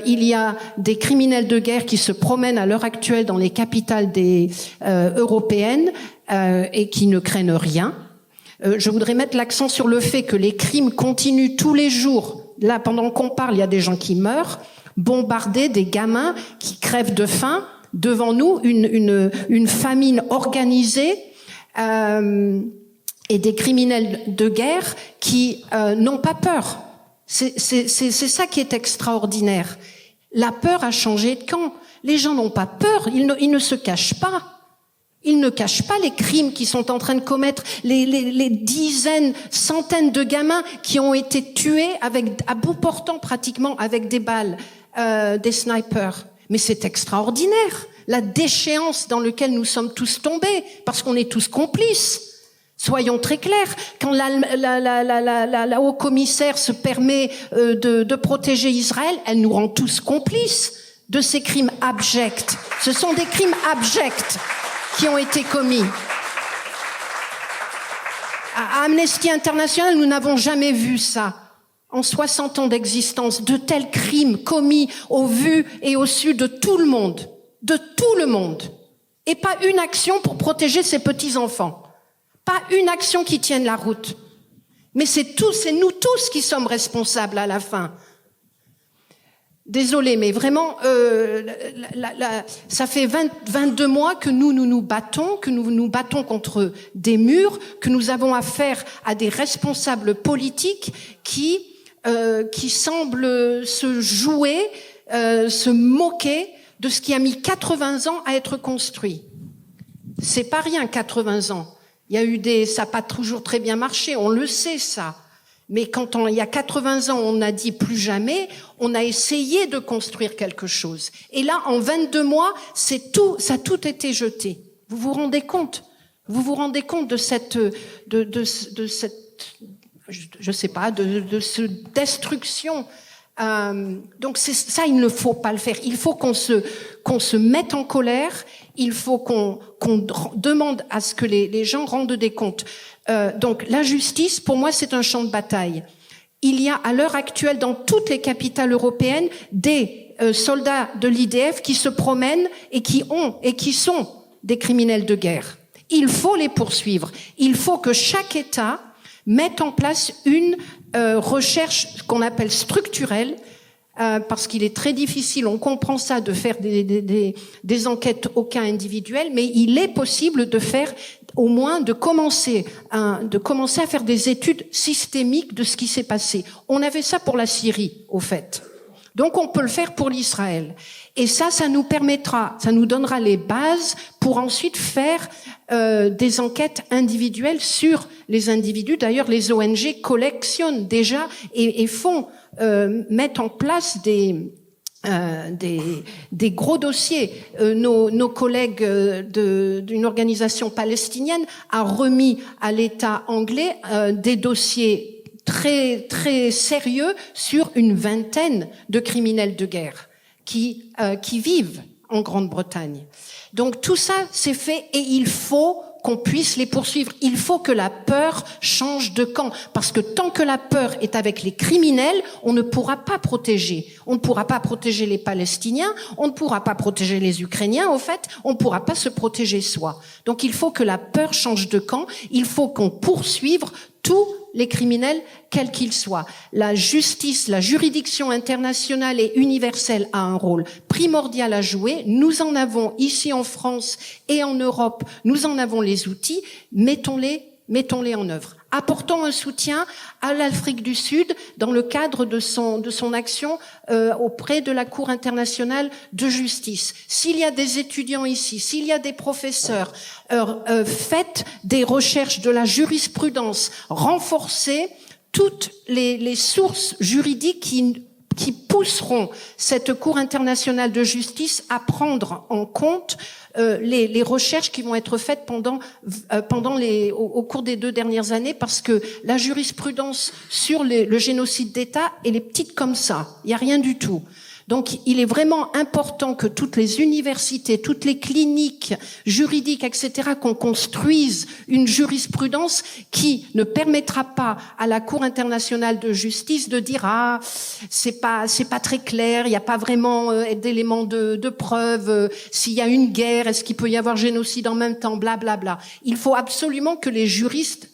Il y a des criminels de guerre qui se promènent à l'heure actuelle dans les capitales européennes et qui ne craignent rien. Je voudrais mettre l'accent sur le fait que les crimes continuent tous les jours. Là, pendant qu'on parle, il y a des gens qui meurent, bombardés, des gamins qui crèvent de faim. Devant nous, une famine organisée. Et des criminels de guerre qui n'ont pas peur. C'est ça qui est extraordinaire. La peur a changé de camp. Les gens n'ont pas peur, ils ne se cachent pas. Ils ne cachent pas les crimes qu'ils sont en train de commettre, les dizaines, centaines de gamins qui ont été tués à bout portant pratiquement avec des balles, des snipers. Mais c'est extraordinaire, la déchéance dans laquelle nous sommes tous tombés, parce qu'on est tous complices. Soyons très clairs, quand la haut-commissaire se permet de protéger Israël, elle nous rend tous complices de ces crimes abjects. Ce sont des crimes abjects qui ont été commis. À Amnesty International, nous n'avons jamais vu ça. En 60 ans d'existence, de tels crimes commis au vu et au su de tout le monde. De tout le monde. Et pas une action pour protéger ces petits-enfants. Pas une action qui tienne la route. Mais c'est nous tous qui sommes responsables à la fin. Désolée, mais vraiment, ça fait 22 mois que nous nous battons contre des murs, que nous avons affaire à des responsables politiques qui semblent se jouer, se moquer de ce qui a mis 80 ans à être construit. C'est pas rien, 80 ans. Il y a eu ça n'a pas toujours très bien marché, on le sait ça. Mais quand il y a 80 ans, on a dit plus jamais, on a essayé de construire quelque chose. Et là, en 22 mois, ça a tout été jeté. Vous vous rendez compte? Vous vous rendez compte de cette, je sais pas, de cette destruction. Donc c'est ça, il ne faut pas le faire. Il faut qu'on se mette en colère. Il faut qu'on demande à ce que les gens rendent des comptes. Donc la justice, pour moi, c'est un champ de bataille. Il y a à l'heure actuelle dans toutes les capitales européennes des soldats de l'IDF qui se promènent et qui sont des criminels de guerre. Il faut les poursuivre. Il faut que chaque État mette en place une recherche qu'on appelle structurelle, parce qu'il est très difficile, on comprend ça, de faire des enquêtes au cas individuel, mais il est possible de faire, au moins, de commencer à faire des études systémiques de ce qui s'est passé. On avait ça pour la Syrie, au fait. Donc on peut le faire pour l'Israël. Et ça nous permettra, ça nous donnera les bases pour ensuite faire des enquêtes individuelles sur les individus. D'ailleurs, les ONG collectionnent déjà et font mettre en place des gros dossiers. Nos collègues d'une organisation palestinienne a remis à l'État anglais des dossiers très très sérieux sur une vingtaine de criminels de guerre qui vivent en Grande-Bretagne. Donc tout ça c'est fait et il faut qu'on puisse les poursuivre. Il faut que la peur change de camp. Parce que tant que la peur est avec les criminels, on ne pourra pas protéger. On ne pourra pas protéger les Palestiniens, on ne pourra pas protéger les Ukrainiens, au fait, on ne pourra pas se protéger soi. Donc il faut que la peur change de camp, il faut qu'on poursuive tous les criminels, quels qu'ils soient. La justice, la juridiction internationale et universelle a un rôle primordial à jouer. Nous en avons ici en France et en Europe, nous en avons les outils, mettons-les en œuvre. Apportons un soutien à l'Afrique du Sud dans le cadre de son action auprès de la Cour internationale de justice. S'il y a des étudiants ici, s'il y a des professeurs, faites des recherches de la jurisprudence, renforcez toutes les sources juridiques qui pousseront cette Cour internationale de justice à prendre en compte les recherches qui vont être faites au cours des 2 dernières années, parce que la jurisprudence sur le génocide d'État, elle est petite comme ça. Il n'y a rien du tout. Donc, il est vraiment important que toutes les universités, toutes les cliniques juridiques, etc., qu'on construise une jurisprudence qui ne permettra pas à la Cour internationale de justice de dire c'est pas très clair, il n'y a pas vraiment d'éléments de preuve. S'il y a une guerre, est-ce qu'il peut y avoir génocide en même temps, blablabla. Il faut absolument que les juristes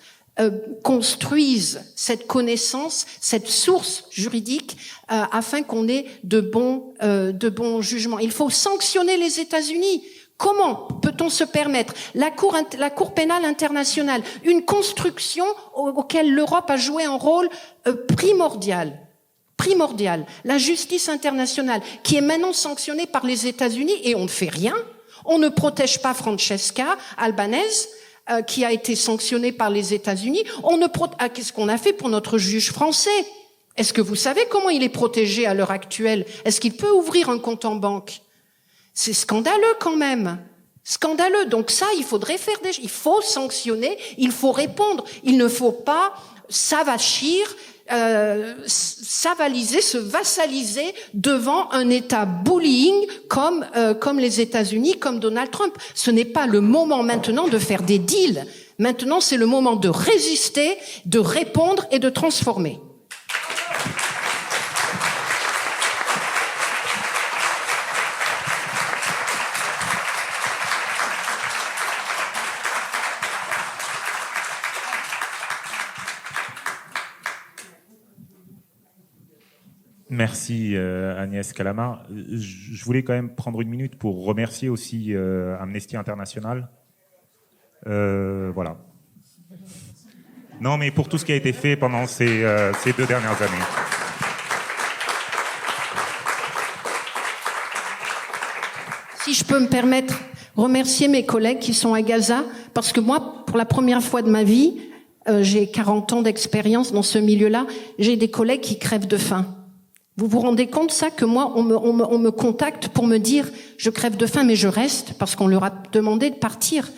construisent cette connaissance, cette source juridique, afin qu'on ait de bons jugements. Il faut sanctionner les États-Unis. Comment peut-on se permettre la Cour pénale internationale, une construction auquel l'Europe a joué un rôle primordial. La justice internationale, qui est maintenant sanctionnée par les États-Unis, et on ne fait rien. On ne protège pas Francesca Albanese, qui a été sanctionnée par les États-Unis. Qu'est-ce qu'on a fait pour notre juge français? Est-ce que vous savez comment il est protégé à l'heure actuelle? Est-ce qu'il peut ouvrir un compte en banque? C'est scandaleux quand même. Scandaleux. Donc ça, il faut sanctionner, il faut répondre. Il ne faut pas s'avachir, s'avaliser, se vassaliser devant un État bullying comme les États-Unis, comme Donald Trump. Ce n'est pas le moment maintenant de faire des deals. Maintenant, c'est le moment de résister, de répondre et de transformer. Merci Agnès Calama. Je voulais quand même prendre une minute pour remercier aussi Amnesty International. Voilà. Non, mais pour tout ce qui a été fait pendant ces 2 dernières années. Si je peux me permettre, remercier mes collègues qui sont à Gaza, parce que moi, pour la première fois de ma vie, j'ai 40 ans d'expérience dans ce milieu-là, j'ai des collègues qui crèvent de faim. Vous vous rendez compte, ça, que moi, on me contacte pour me dire, je crève de faim, mais je reste, parce qu'on leur a demandé de partir.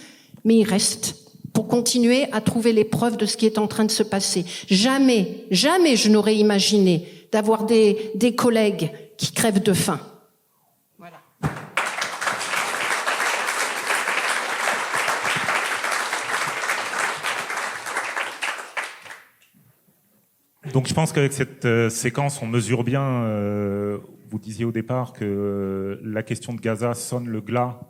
Mais ils restent, pour continuer à trouver les preuves de ce qui est en train de se passer. Jamais je n'aurais imaginé d'avoir des collègues qui crèvent de faim. Voilà. Donc je pense qu'avec cette séquence, on mesure bien, vous disiez au départ que la question de Gaza sonne le glas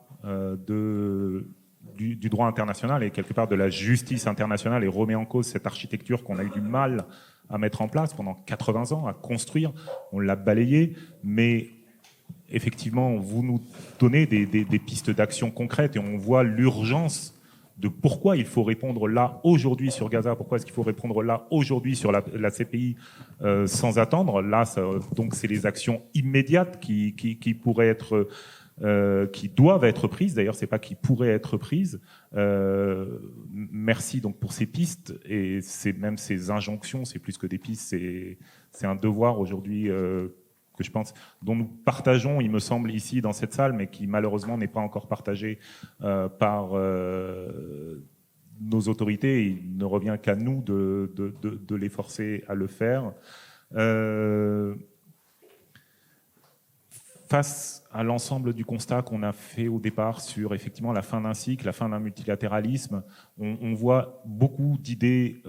du droit international et quelque part de la justice internationale, et remet en cause cette architecture qu'on a eu du mal à mettre en place pendant 80 ans, à construire. On l'a balayée, mais effectivement, vous nous donnez des pistes d'action concrètes et on voit l'urgence de pourquoi il faut répondre là, aujourd'hui, sur Gaza, pourquoi est-ce qu'il faut répondre là, aujourd'hui, sur la CPI, sans attendre. Là, donc, c'est les actions immédiates qui pourraient être, qui doivent être prises. D'ailleurs, c'est pas qui pourraient être prises. Merci donc pour ces pistes, et c'est même ces injonctions, c'est plus que des pistes, c'est un devoir aujourd'hui, que je pense, dont nous partageons, il me semble, ici dans cette salle, mais qui malheureusement n'est pas encore partagé par nos autorités. Il ne revient qu'à nous de les forcer à le faire. face à l'ensemble du constat qu'on a fait au départ sur effectivement la fin d'un cycle, la fin d'un multilatéralisme, on voit beaucoup d'idées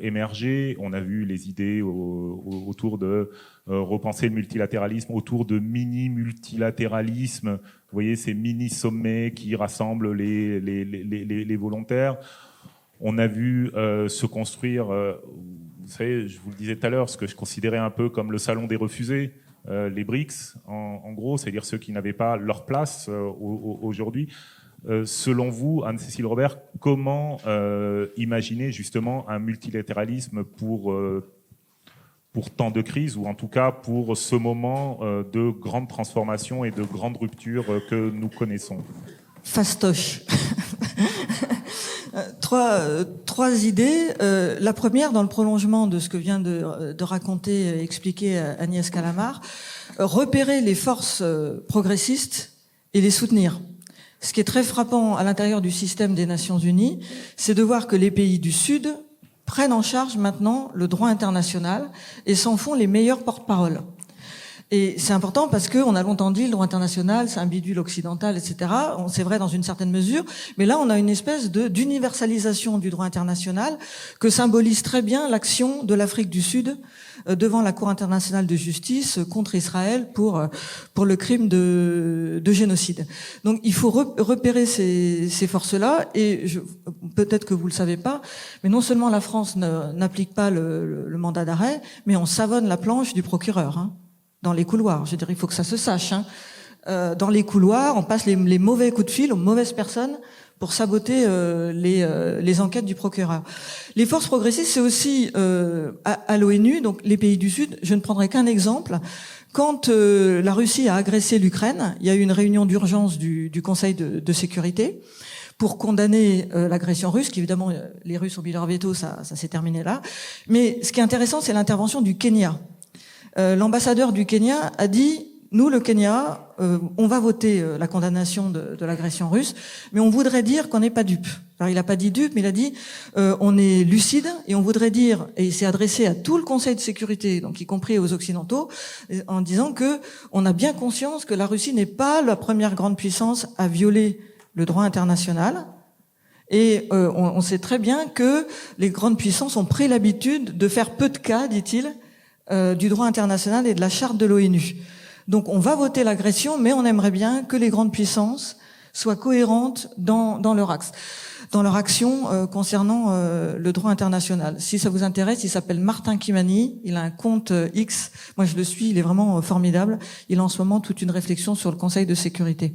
émerger. On a vu les idées autour de repenser le multilatéralisme, autour de mini-multilatéralisme. Vous voyez, ces mini-sommets qui rassemblent les volontaires. On a vu se construire, vous savez, je vous le disais tout à l'heure, ce que je considérais un peu comme le salon des refusés, les BRICS, en gros, c'est-à-dire ceux qui n'avaient pas leur place aujourd'hui. Selon vous, Anne-Cécile Robert, comment imaginer justement un multilatéralisme pour tant de crises, ou en tout cas pour ce moment de grande transformation et de grande rupture que nous connaissons? Fastoche. Trois idées. La première, dans le prolongement de ce que vient de raconter et expliquer Agnès Calamard, repérer les forces progressistes et les soutenir. Ce qui est très frappant à l'intérieur du système des Nations Unies, c'est de voir que les pays du Sud prennent en charge maintenant le droit international et s'en font les meilleurs porte-parole. Et c'est important parce qu'on a longtemps dit le droit international, c'est un bidule occidental, etc. C'est vrai dans une certaine mesure, mais là on a une espèce d'universalisation du droit international que symbolise très bien l'action de l'Afrique du Sud devant la Cour internationale de justice contre Israël pour le crime de génocide. Donc il faut repérer ces forces-là, et peut-être que vous le savez pas, mais non seulement la France n'applique pas le mandat d'arrêt, mais on savonne la planche du procureur, hein. Dans les couloirs, je veux dire, il faut que ça se sache. Hein. Dans les couloirs, on passe les mauvais coups de fil aux mauvaises personnes pour saboter les enquêtes du procureur. Les forces progressistes, c'est aussi à l'ONU, donc les pays du Sud. Je ne prendrai qu'un exemple. Quand la Russie a agressé l'Ukraine, il y a eu une réunion d'urgence du Conseil de sécurité pour condamner l'agression russe, qu'évidemment les Russes ont mis leur veto, ça s'est terminé là. Mais ce qui est intéressant, c'est l'intervention du Kenya. L'ambassadeur du Kenya a dit, nous, le Kenya, on va voter la condamnation de l'agression russe, mais on voudrait dire qu'on n'est pas dupe. Alors, il n'a pas dit dupe, mais il a dit, on est lucide, et on voudrait dire, et il s'est adressé à tout le Conseil de sécurité, donc y compris aux Occidentaux, en disant que on a bien conscience que la Russie n'est pas la première grande puissance à violer le droit international. Et on sait très bien que les grandes puissances ont pris l'habitude de faire peu de cas, dit-il, du droit international et de la charte de l'ONU. Donc on va voter l'agression, mais on aimerait bien que les grandes puissances soient cohérentes dans leur axe, dans leur action concernant le droit international. Si ça vous intéresse, il s'appelle Martin Kimani, il a un compte X, moi je le suis, il est vraiment formidable. Il a en ce moment toute une réflexion sur le Conseil de sécurité.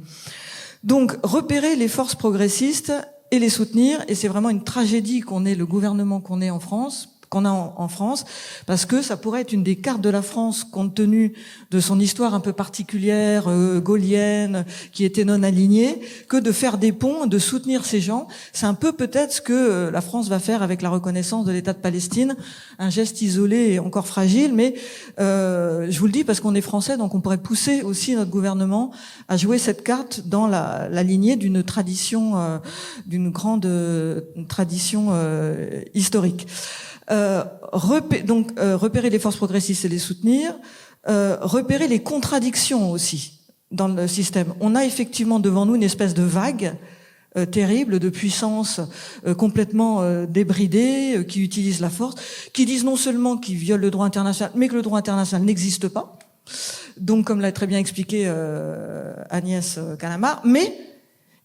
Donc repérer les forces progressistes et les soutenir, et c'est vraiment une tragédie qu'on ait le gouvernement qu'on ait en France, parce que ça pourrait être une des cartes de la France compte tenu de son histoire un peu particulière, gaulienne, qui était non alignée, que de faire des ponts, de soutenir ces gens. C'est un peu peut-être ce que la France va faire avec la reconnaissance de l'État de Palestine, un geste isolé et encore fragile, mais je vous le dis parce qu'on est français, donc on pourrait pousser aussi notre gouvernement à jouer cette carte dans la lignée d'une tradition, d'une grande tradition historique. Repérer les forces progressistes et les soutenir, repérer les contradictions aussi dans le système. On a effectivement devant nous une espèce de vague terrible de puissances complètement débridées, qui utilisent la force, qui disent non seulement qu'ils violent le droit international, mais que le droit international n'existe pas. Donc, comme l'a très bien expliqué Agnès Calamard, mais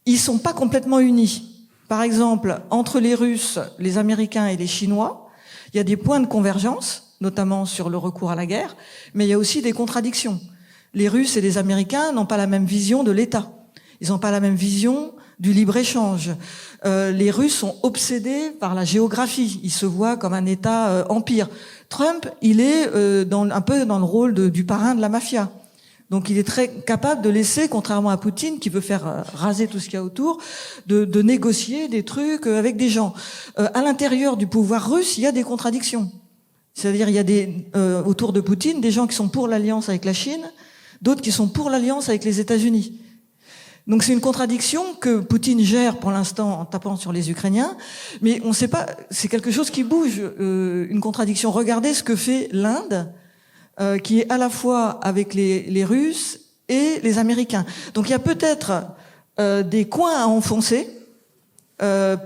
ils sont pas complètement unis. Par exemple, entre les Russes, les Américains et les Chinois, il y a des points de convergence, notamment sur le recours à la guerre, mais il y a aussi des contradictions. Les Russes et les Américains n'ont pas la même vision de l'État. Ils n'ont pas la même vision du libre-échange. Les Russes sont obsédés par la géographie. Ils se voient comme un État empire. Trump, il est un peu dans le rôle du parrain de la mafia. Donc il est très capable de laisser, contrairement à Poutine, qui veut faire raser tout ce qu'il y a autour, de négocier des trucs avec des gens. À l'intérieur du pouvoir russe, il y a des contradictions. C'est-à-dire, il y a autour de Poutine, des gens qui sont pour l'alliance avec la Chine, d'autres qui sont pour l'alliance avec les États-Unis. Donc c'est une contradiction que Poutine gère pour l'instant en tapant sur les Ukrainiens, mais on ne sait pas, c'est quelque chose qui bouge, une contradiction. Regardez ce que fait l'Inde, qui est à la fois avec les Russes et les Américains. Donc il y a peut-être des coins à enfoncer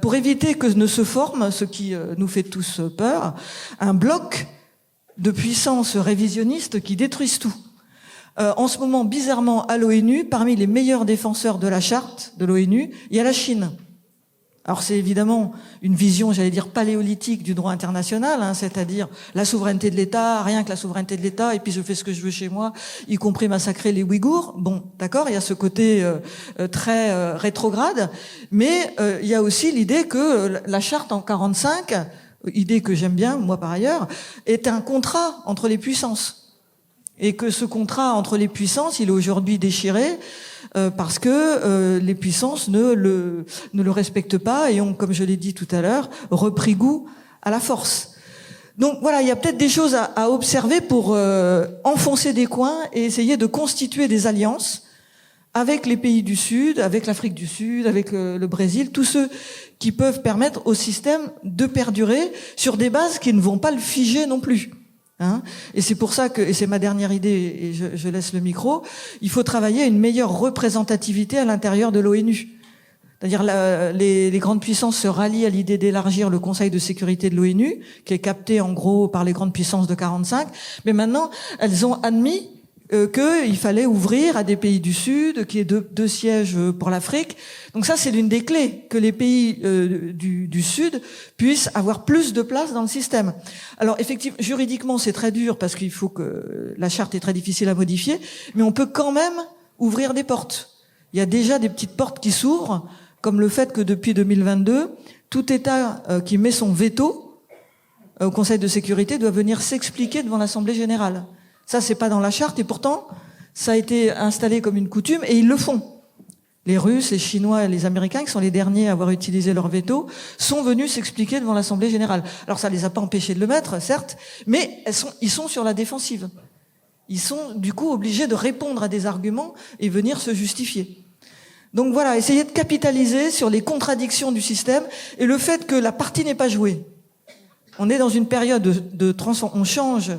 pour éviter que ne se forme, ce qui nous fait tous peur, un bloc de puissances révisionnistes qui détruisent tout. En ce moment, bizarrement, à l'ONU, parmi les meilleurs défenseurs de la charte de l'ONU, il y a la Chine. Alors c'est évidemment une vision, j'allais dire, paléolithique du droit international, hein, c'est-à-dire la souveraineté de l'État, rien que la souveraineté de l'État, et puis je fais ce que je veux chez moi, y compris massacrer les Ouïghours. Bon, d'accord, il y a ce côté très rétrograde, mais il y a aussi l'idée que la charte en 45, idée que j'aime bien, moi par ailleurs, est un contrat entre les puissances. Et que ce contrat entre les puissances, il est aujourd'hui déchiré parce que les puissances ne le respectent pas et ont, comme je l'ai dit tout à l'heure, repris goût à la force. Donc voilà, il y a peut-être des choses à observer pour enfoncer des coins et essayer de constituer des alliances avec les pays du Sud, avec l'Afrique du Sud, avec le Brésil, tous ceux qui peuvent permettre au système de perdurer sur des bases qui ne vont pas le figer non plus. Hein, et c'est pour ça que, et c'est ma dernière idée, et je laisse le micro, il faut travailler à une meilleure représentativité à l'intérieur de l'ONU. C'est-à-dire les grandes puissances se rallient à l'idée d'élargir le Conseil de sécurité de l'ONU, qui est capté en gros par les grandes puissances de 45, mais maintenant elles ont admis qu'il fallait ouvrir à des pays du Sud, qu'il y ait deux sièges pour l'Afrique. Donc ça, c'est l'une des clés, que les pays du Sud puissent avoir plus de place dans le système. Alors effectivement, juridiquement, c'est très dur parce qu'il faut que la charte est très difficile à modifier, mais on peut quand même ouvrir des portes. Il y a déjà des petites portes qui s'ouvrent, comme le fait que depuis 2022, tout État qui met son veto au Conseil de sécurité doit venir s'expliquer devant l'Assemblée générale. Ça, c'est pas dans la charte, et pourtant, ça a été installé comme une coutume, et ils le font. Les Russes, les Chinois et les Américains, qui sont les derniers à avoir utilisé leur veto, sont venus s'expliquer devant l'Assemblée générale. Alors, ça les a pas empêchés de le mettre, certes, mais ils sont sur la défensive. Ils sont, du coup, obligés de répondre à des arguments et venir se justifier. Donc voilà, essayer de capitaliser sur les contradictions du système et le fait que la partie n'est pas jouée. On est dans une période de transformation, on change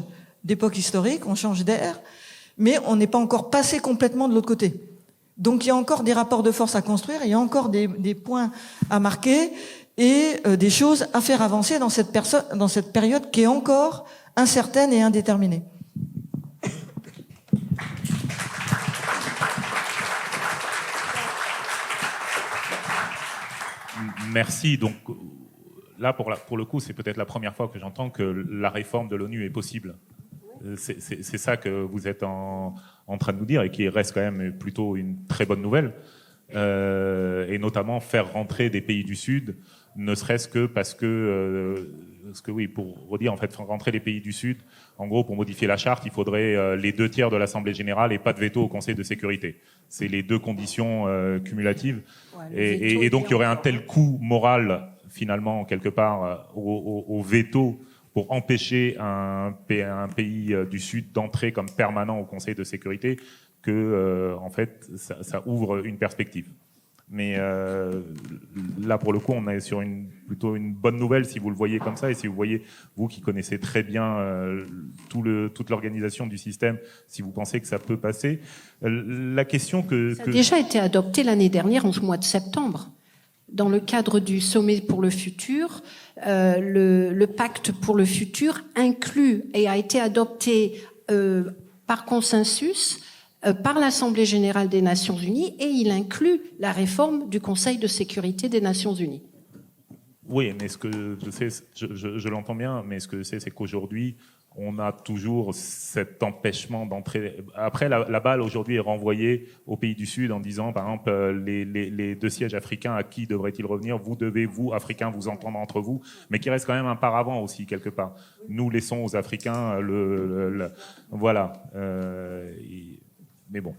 d'époque historique, on change d'ère, mais on n'est pas encore passé complètement de l'autre côté. Donc il y a encore des rapports de force à construire, il y a encore des points à marquer et des choses à faire avancer dans cette période qui est encore incertaine et indéterminée. Merci. Donc là, pour le coup, c'est peut-être la première fois que j'entends que la réforme de l'ONU est possible. C'est ça que vous êtes en train de nous dire et qui reste quand même plutôt une très bonne nouvelle. Et notamment faire rentrer des pays du Sud, ne serait-ce que parce que oui, pour redire, en fait, faire rentrer les pays du Sud, en gros, pour modifier la charte, il faudrait les 2/3 de l'Assemblée générale et pas de veto au Conseil de sécurité. C'est les deux conditions cumulatives. Ouais, et donc, il y aurait un tel coût moral, finalement, quelque part, au veto pour empêcher un pays du Sud d'entrer comme permanent au Conseil de sécurité que, en fait, ça ouvre une perspective. Mais là, pour le coup, on est sur plutôt une bonne nouvelle si vous le voyez comme ça, et si vous voyez, vous qui connaissez très bien toute l'organisation du système, si vous pensez que ça peut passer. La question ça a déjà été adopté l'année dernière, en ce mois de septembre, dans le cadre du sommet pour le futur. Le pacte pour le futur inclut et a été adopté par consensus par l'Assemblée générale des Nations unies, et il inclut la réforme du Conseil de sécurité des Nations unies. Oui, mais ce que je sais, je l'entends bien, mais ce que je sais, c'est qu'aujourd'hui, on a toujours cet empêchement d'entrer. Après, la balle aujourd'hui est renvoyée aux pays du Sud en disant, par exemple, les 2 sièges africains, à qui devraient-ils revenir? Vous devez, vous, Africains, vous entendre entre vous, mais qui reste quand même un paravent aussi, quelque part. Nous laissons aux Africains voilà. Mais bon.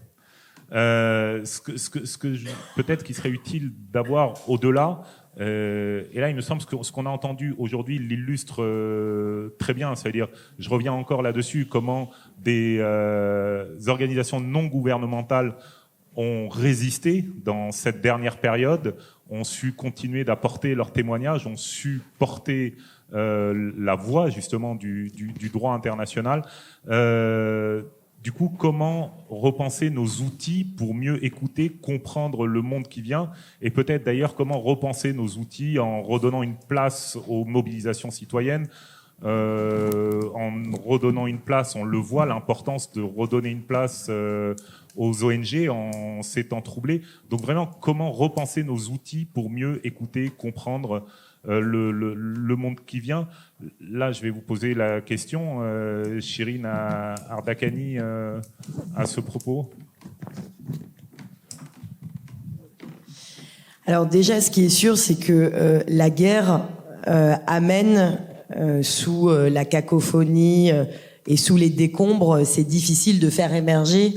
Ce que peut-être qu'il serait utile d'avoir au-delà, et là il me semble que ce qu'on a entendu aujourd'hui l'illustre très bien, c'est-à-dire, je reviens encore là-dessus, comment des organisations non gouvernementales ont résisté dans cette dernière période, ont su continuer d'apporter leur témoignage, ont su porter la voix justement du droit international, Du coup, comment repenser nos outils pour mieux écouter, comprendre le monde qui vient, et peut-être d'ailleurs comment repenser nos outils en redonnant une place aux mobilisations citoyennes, en redonnant une place, on le voit, l'importance de redonner une place aux ONG en ces temps troublés. Donc vraiment, comment repenser nos outils pour mieux écouter, comprendre le monde qui vient. Là, je vais vous poser la question, Chirine Ardakani, à ce propos. Alors déjà, ce qui est sûr, c'est que la guerre amène, sous la cacophonie et sous les décombres, c'est difficile de faire émerger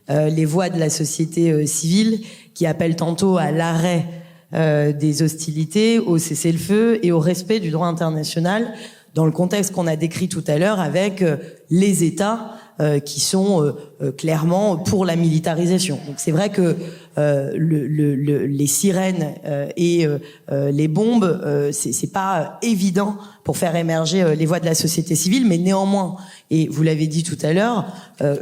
les voix de la société civile qui appellent tantôt à l'arrêt des hostilités, au cessez-le-feu et au respect du droit international dans le contexte qu'on a décrit tout à l'heure avec les États qui sont clairement pour la militarisation. Donc c'est vrai que les sirènes et les bombes, c'est pas évident pour faire émerger les voix de la société civile, mais néanmoins, et vous l'avez dit tout à l'heure,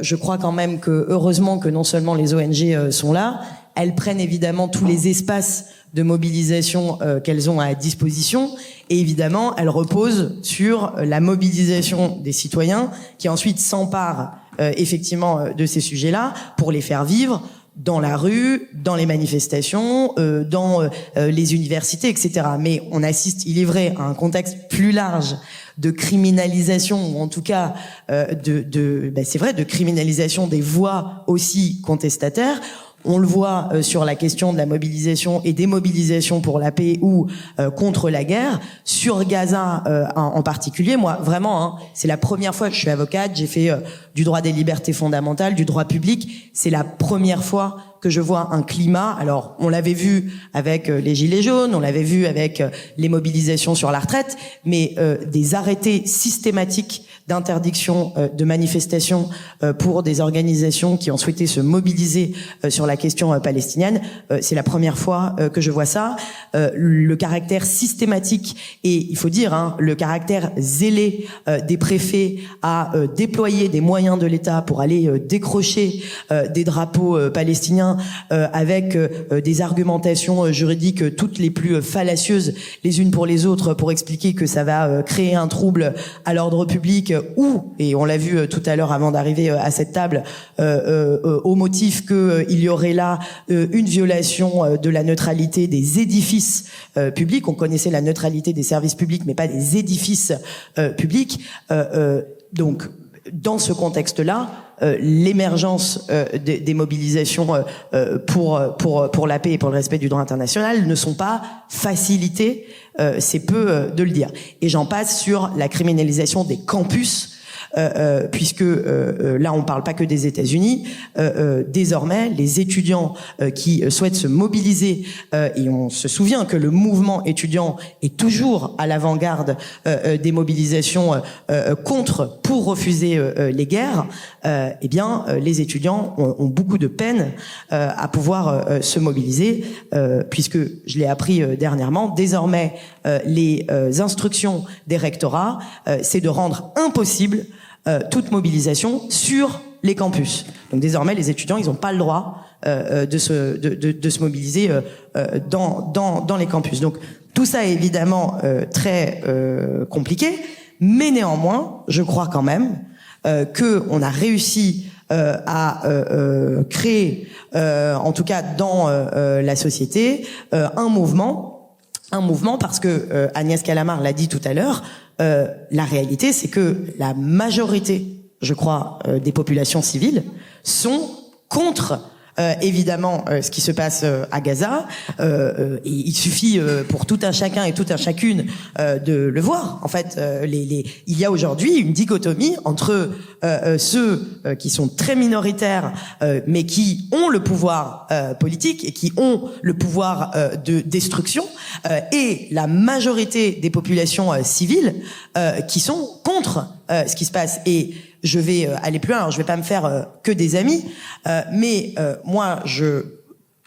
je crois quand même que heureusement que non seulement les ONG sont là, elles prennent évidemment tous les espaces de mobilisation qu'elles ont à disposition, et évidemment elles reposent sur la mobilisation des citoyens qui ensuite s'emparent effectivement de ces sujets-là pour les faire vivre dans la rue, dans les manifestations, dans les universités, etc. Mais on assiste, il est vrai, à un contexte plus large de criminalisation, ou en tout cas c'est vrai, de criminalisation des voix aussi contestataires. On le voit sur la question de la mobilisation et des mobilisations pour la paix ou contre la guerre. Sur Gaza en particulier, moi, vraiment, c'est la première fois que je suis avocate. J'ai fait du droit des libertés fondamentales, du droit public. C'est la première fois que je vois un climat. Alors, on l'avait vu avec les Gilets jaunes, on l'avait vu avec les mobilisations sur la retraite, mais des arrêtés systématiques d'interdiction de manifestations pour des organisations qui ont souhaité se mobiliser sur la question palestinienne. C'est la première fois que je vois ça. Le caractère systématique et, il faut dire, le caractère zélé des préfets à déployer des moyens de l'État pour aller décrocher des drapeaux palestiniens avec des argumentations juridiques toutes les plus fallacieuses les unes pour les autres pour expliquer que ça va créer un trouble à l'ordre public ou, et on l'a vu tout à l'heure avant d'arriver à cette table, au motif qu'il y aurait là une violation de la neutralité des édifices publics. On connaissait la neutralité des services publics, mais pas des édifices publics. Donc, dans ce contexte-là, l'émergence des mobilisations pour la paix et pour le respect du droit international ne sont pas facilitées, c'est peu de le dire. Et j'en passe sur la criminalisation des campus, puisque là on parle pas que des États-Unis. Désormais, les étudiants qui souhaitent se mobiliser, et on se souvient que le mouvement étudiant est toujours à l'avant-garde des mobilisations pour refuser les guerres, eh bien les étudiants ont beaucoup de peine à pouvoir se mobiliser, puisque je l'ai appris dernièrement, désormais les instructions des rectorats, c'est de rendre impossible toute mobilisation sur les campus. Donc désormais, les étudiants, ils n'ont pas le droit de se mobiliser dans les campus. Donc tout ça est évidemment très compliqué, mais néanmoins, je crois quand même que on a réussi à créer, en tout cas dans la société, un mouvement parce que Agnès Callamard l'a dit tout à l'heure, la réalité c'est que la majorité, je crois, des populations civiles sont contre évidemment ce qui se passe à Gaza. Et il suffit pour tout un chacun et toute un chacune de le voir. En fait, il y a aujourd'hui une dichotomie entre ceux qui sont très minoritaires mais qui ont le pouvoir politique et qui ont le pouvoir de destruction et la majorité des populations civiles qui sont contre ce qui se passe. Et je vais aller plus loin. Alors, je vais pas me faire que des amis, mais moi, je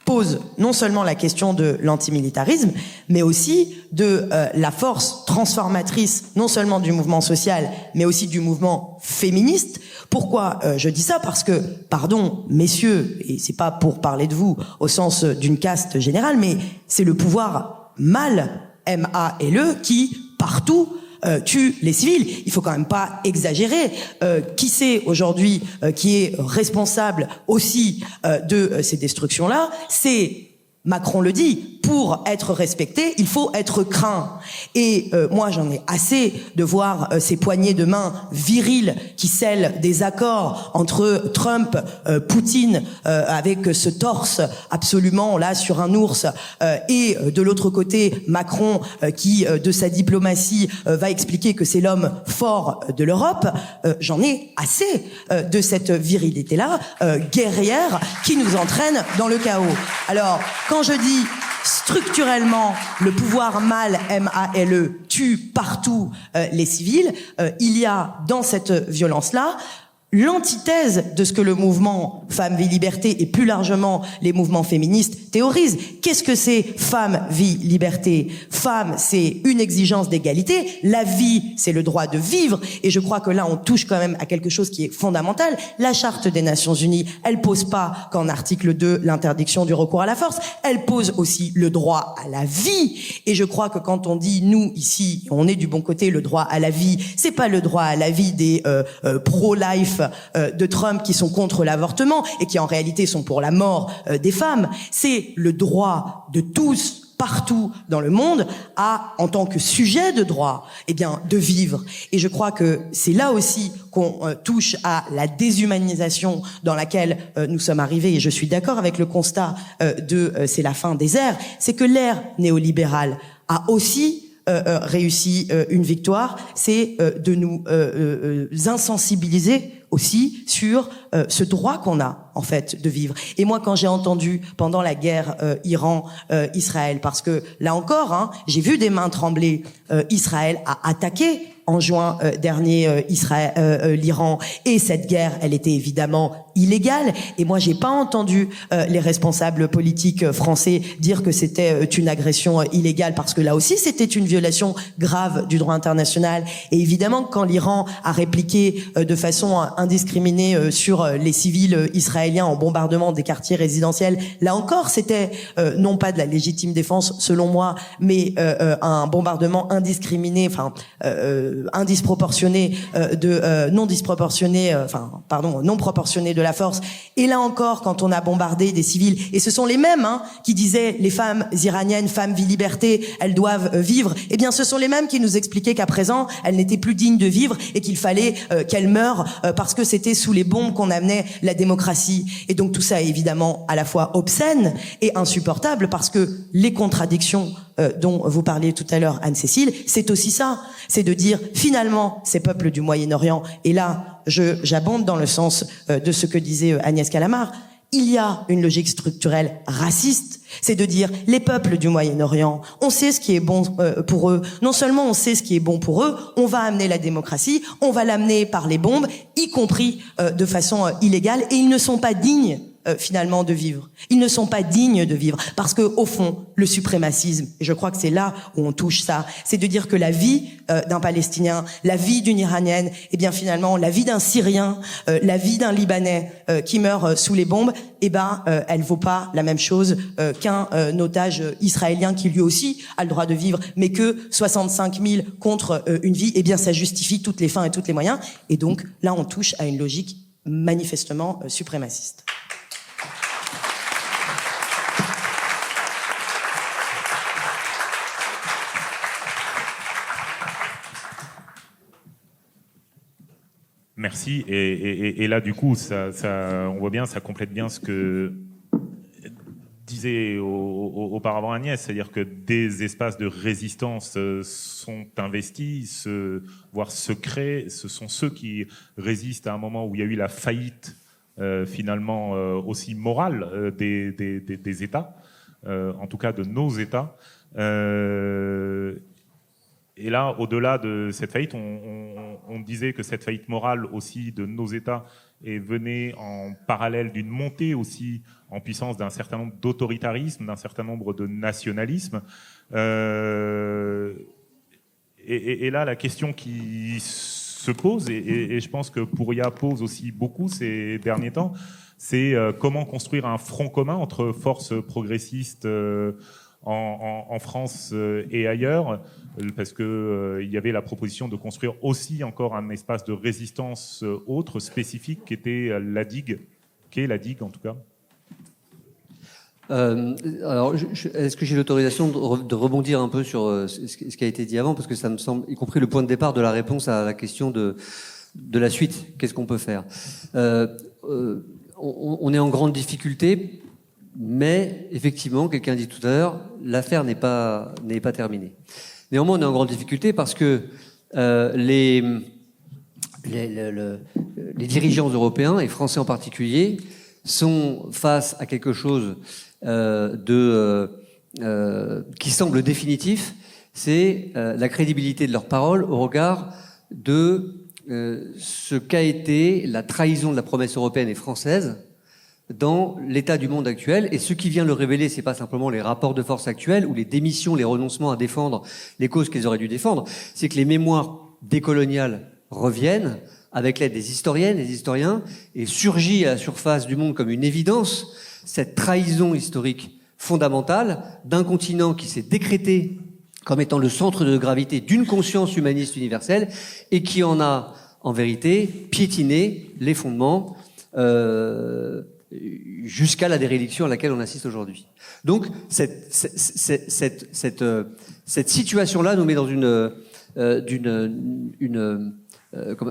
pose non seulement la question de l'antimilitarisme, mais aussi de la force transformatrice, non seulement du mouvement social, mais aussi du mouvement féministe. Pourquoi je dis ça? Parce que, pardon, messieurs, et c'est pas pour parler de vous au sens d'une caste générale, mais c'est le pouvoir mâle, M-A-L-E, qui, partout, tue les civils. Il faut quand même pas exagérer. Qui c'est aujourd'hui qui est responsable aussi de ces destructions-là? C'est Macron le dit, pour être respecté, il faut être craint. Et moi, j'en ai assez de voir ces poignées de main viriles qui scellent des accords entre Trump, Poutine, avec ce torse absolument là sur un ours, et de l'autre côté Macron qui, de sa diplomatie, va expliquer que c'est l'homme fort de l'Europe. J'en ai assez de cette virilité-là, guerrière, qui nous entraîne dans le chaos. Alors, quand je dis structurellement, le pouvoir mâle, M-A-L-E, tue partout les civils, il y a dans cette violence-là l'antithèse de ce que le mouvement Femmes, Vie, Liberté et plus largement les mouvements féministes théorisent. Qu'est-ce que c'est Femmes, Vie, Liberté? Femme, c'est une exigence d'égalité. La vie, c'est le droit de vivre. Et je crois que là, on touche quand même à quelque chose qui est fondamental. La Charte des Nations Unies, elle pose pas qu'en article 2, l'interdiction du recours à la force. Elle pose aussi le droit à la vie. Et je crois que quand on dit, nous, ici, on est du bon côté, le droit à la vie, c'est pas le droit à la vie des pro-life de Trump qui sont contre l'avortement et qui en réalité sont pour la mort des femmes. C'est le droit de tous, partout dans le monde, à, en tant que sujet de droit, eh bien, de vivre. Et je crois que c'est là aussi qu'on touche à la déshumanisation dans laquelle nous sommes arrivés. Et je suis d'accord avec le constat c'est la fin des ères. C'est que l'ère néolibérale a aussi réussi une victoire, c'est de nous insensibiliser aussi sur ce droit qu'on a en fait de vivre. Et moi, quand j'ai entendu pendant la guerre Iran-Israël, parce que là encore, j'ai vu des mains trembler, Israël a attaqué en juin dernier l'Iran, et cette guerre, elle était évidemment illégale. Et moi, j'ai pas entendu les responsables politiques français dire que c'était une agression illégale, parce que là aussi, c'était une violation grave du droit international. Et évidemment, quand l'Iran a répliqué de façon indiscriminée sur les civils israéliens en bombardement des quartiers résidentiels, là encore, c'était non pas de la légitime défense, selon moi, mais un bombardement indiscriminé, indisproportionné non proportionné de la force. Et là encore, quand on a bombardé des civils, et ce sont les mêmes qui disaient les femmes iraniennes, femmes, vie, liberté, elles doivent vivre, eh bien ce sont les mêmes qui nous expliquaient qu'à présent, elles n'étaient plus dignes de vivre et qu'il fallait qu'elles meurent parce que c'était sous les bombes qu'on amenait la démocratie. Et donc tout ça est évidemment à la fois obscène et insupportable, parce que les contradictions dont vous parliez tout à l'heure, Anne-Cécile, c'est aussi ça. C'est de dire, finalement, ces peuples du Moyen-Orient, et là, j'abonde dans le sens de ce que disait Agnès Calamard, il y a une logique structurelle raciste. C'est de dire, les peuples du Moyen-Orient, on sait ce qui est bon pour eux. Non seulement on sait ce qui est bon pour eux, on va amener la démocratie, on va l'amener par les bombes, y compris de façon illégale, et ils ne sont pas dignes finalement de vivre. Ils ne sont pas dignes de vivre, parce que au fond, le suprémacisme, et je crois que c'est là où on touche ça, c'est de dire que la vie d'un Palestinien, la vie d'une Iranienne, et bien finalement la vie d'un Syrien, la vie d'un Libanais qui meurt sous les bombes, elle vaut pas la même chose qu'un otage israélien qui lui aussi a le droit de vivre, mais que 65 000 contre une vie, eh bien ça justifie toutes les fins et tous les moyens. Et donc là, on touche à une logique manifestement suprémaciste. Merci. Et là, du coup, on voit bien, ça complète bien ce que disait auparavant Agnès, c'est-à-dire que des espaces de résistance sont investis, voire se créent. Ce sont ceux qui résistent à un moment où il y a eu la faillite, finalement, aussi morale des États, en tout cas de nos États. Et là, au-delà de cette faillite, on disait que cette faillite morale aussi de nos États venait en parallèle d'une montée aussi en puissance d'un certain nombre d'autoritarismes, d'un certain nombre de nationalismes. Et là, la question qui se pose, et je pense que Pouria pose aussi beaucoup ces derniers temps, c'est comment construire un front commun entre forces progressistes en France et ailleurs, parce que il y avait la proposition de construire aussi encore un espace de résistance autre, spécifique, qui était la digue, qui est la digue en tout cas. Alors, est-ce que j'ai l'autorisation de rebondir un peu sur ce qui a été dit avant, parce que ça me semble, y compris le point de départ de la réponse à la question de la suite, qu'est-ce qu'on peut faire? On est en grande difficulté, mais effectivement, quelqu'un dit tout à l'heure, l'affaire n'est pas terminée. Néanmoins, on est en grande difficulté parce que les dirigeants européens, et français en particulier, sont face à quelque chose qui semble définitif, c'est la crédibilité de leurs paroles au regard de ce qu'a été la trahison de la promesse européenne et française dans l'état du monde actuel. Et ce qui vient le révéler, c'est pas simplement les rapports de force actuels ou les démissions, les renoncements à défendre les causes qu'ils auraient dû défendre, c'est que les mémoires décoloniales reviennent avec l'aide des historiennes, des historiens, et surgit à la surface du monde comme une évidence cette trahison historique fondamentale d'un continent qui s'est décrété comme étant le centre de gravité d'une conscience humaniste universelle et qui en a, en vérité, piétiné les fondements jusqu'à la déréliction à laquelle on assiste aujourd'hui. Donc, cette situation-là nous met dans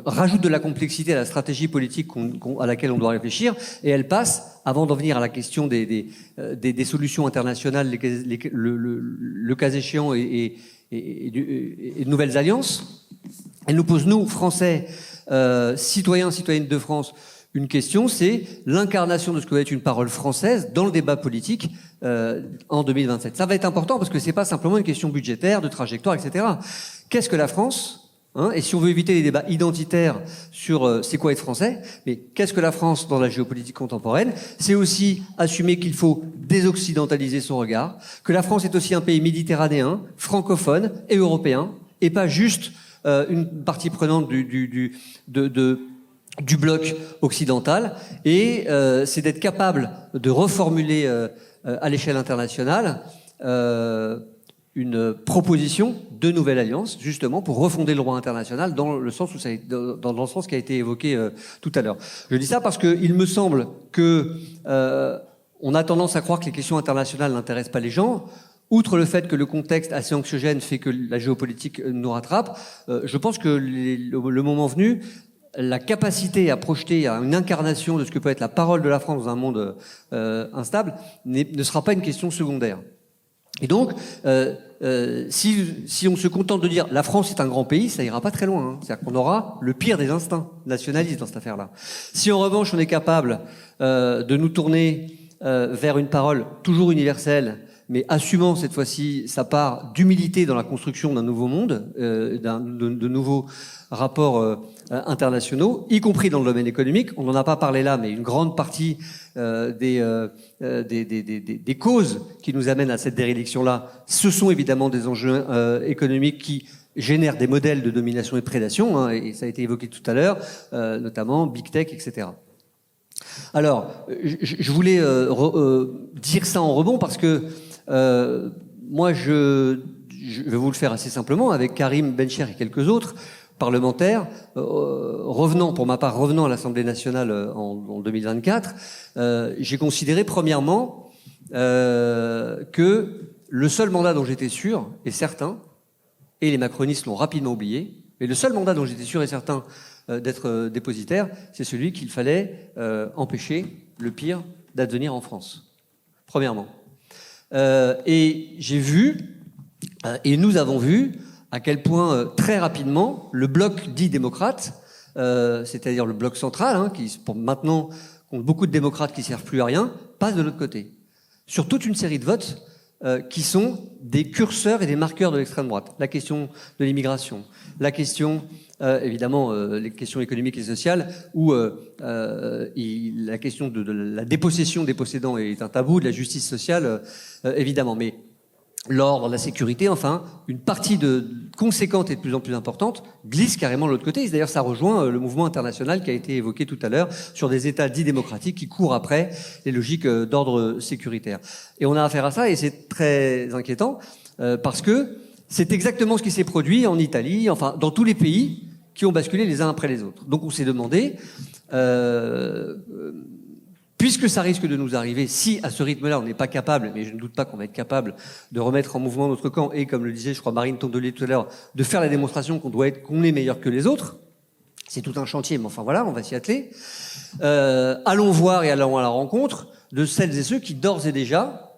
rajoute de la complexité à la stratégie politique à laquelle on doit réfléchir, et elle passe, avant d'en venir à la question des solutions internationales, le cas échéant, et de nouvelles alliances, elle nous pose, nous, Français, citoyens, citoyennes de France, une question, c'est l'incarnation de ce que va être une parole française dans le débat politique en 2027. Ça va être important parce que c'est pas simplement une question budgétaire, de trajectoire, etc. Qu'est-ce que la France ? Et si on veut éviter les débats identitaires sur c'est quoi être français, mais qu'est-ce que la France dans la géopolitique contemporaine? C'est aussi assumer qu'il faut désoccidentaliser son regard, que la France est aussi un pays méditerranéen, francophone et européen, et pas juste une partie prenante du bloc occidental. Et c'est d'être capable de reformuler à l'échelle internationale une proposition de nouvelle alliance, justement pour refonder le droit international dans le sens dans le sens qui a été évoqué tout à l'heure. Je dis ça parce que il me semble que on a tendance à croire que les questions internationales n'intéressent pas les gens. Outre le fait que le contexte assez anxiogène fait que la géopolitique nous rattrape, je pense que le moment venu, la capacité à projeter une incarnation de ce que peut être la parole de la France dans un monde instable ne sera pas une question secondaire. Et donc, si on se contente de dire la France est un grand pays, ça ira pas très loin. Hein. C'est-à-dire qu'on aura le pire des instincts nationalistes dans cette affaire-là. Si en revanche on est capable de nous tourner vers une parole toujours universelle, mais assumant cette fois-ci sa part d'humilité dans la construction d'un nouveau monde, de nouveaux rapports internationaux, y compris dans le domaine économique. On n'en a pas parlé là, mais une grande partie des causes qui nous amènent à cette déréliction-là, ce sont évidemment des enjeux économiques qui génèrent des modèles de domination et de prédation, hein, et ça a été évoqué tout à l'heure, notamment Big Tech, etc. Alors, je voulais dire ça en rebond parce que moi, je vais vous le faire assez simplement avec Karim Bencher et quelques autres parlementaires, revenant à l'Assemblée nationale en 2024, j'ai considéré premièrement que le seul mandat dont j'étais sûr et certain, et les macronistes l'ont rapidement oublié, mais le seul mandat dont j'étais sûr et certain d'être dépositaire, c'est celui qu'il fallait empêcher le pire d'advenir en France. Premièrement. Et j'ai vu, et nous avons vu, à quel point très rapidement le bloc dit démocrate, c'est-à-dire le bloc central, hein, qui pour maintenant compte beaucoup de démocrates qui servent plus à rien, passe de l'autre côté. Sur toute une série de votes qui sont des curseurs et des marqueurs de l'extrême droite. La question de l'immigration, la question, évidemment, les questions économiques et sociales, où la question de la dépossession des possédants est un tabou, de la justice sociale, évidemment. Mais l'ordre, la sécurité, enfin, une partie conséquente et de plus en plus importante glisse carrément de l'autre côté. D'ailleurs, ça rejoint le mouvement international qui a été évoqué tout à l'heure sur des États dits démocratiques qui courent après les logiques d'ordre sécuritaire. Et on a affaire à ça et c'est très inquiétant parce que c'est exactement ce qui s'est produit en Italie, enfin, dans tous les pays qui ont basculé les uns après les autres. Donc on s'est demandé... puisque ça risque de nous arriver, si à ce rythme-là on n'est pas capable, mais je ne doute pas qu'on va être capable de remettre en mouvement notre camp et, comme le disait, je crois, Marine Tondelier tout à l'heure, de faire la démonstration qu'on est meilleur que les autres. C'est tout un chantier, mais enfin voilà, on va s'y atteler. Allons voir et allons à la rencontre de celles et ceux qui d'ores et déjà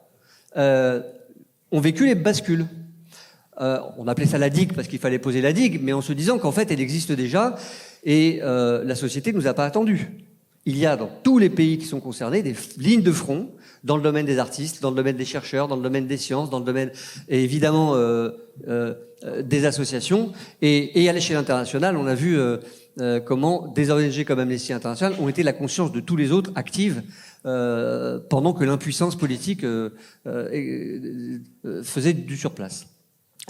ont vécu les bascules. On appelait ça la digue parce qu'il fallait poser la digue, mais en se disant qu'en fait elle existe déjà et la société ne nous a pas attendus. Il y a dans tous les pays qui sont concernés des lignes de front dans le domaine des artistes, dans le domaine des chercheurs, dans le domaine des sciences, dans le domaine et évidemment des associations. Et à l'échelle internationale, on a vu comment des ONG comme Amnesty International ont été la conscience de tous les autres actives pendant que l'impuissance politique faisait du surplace.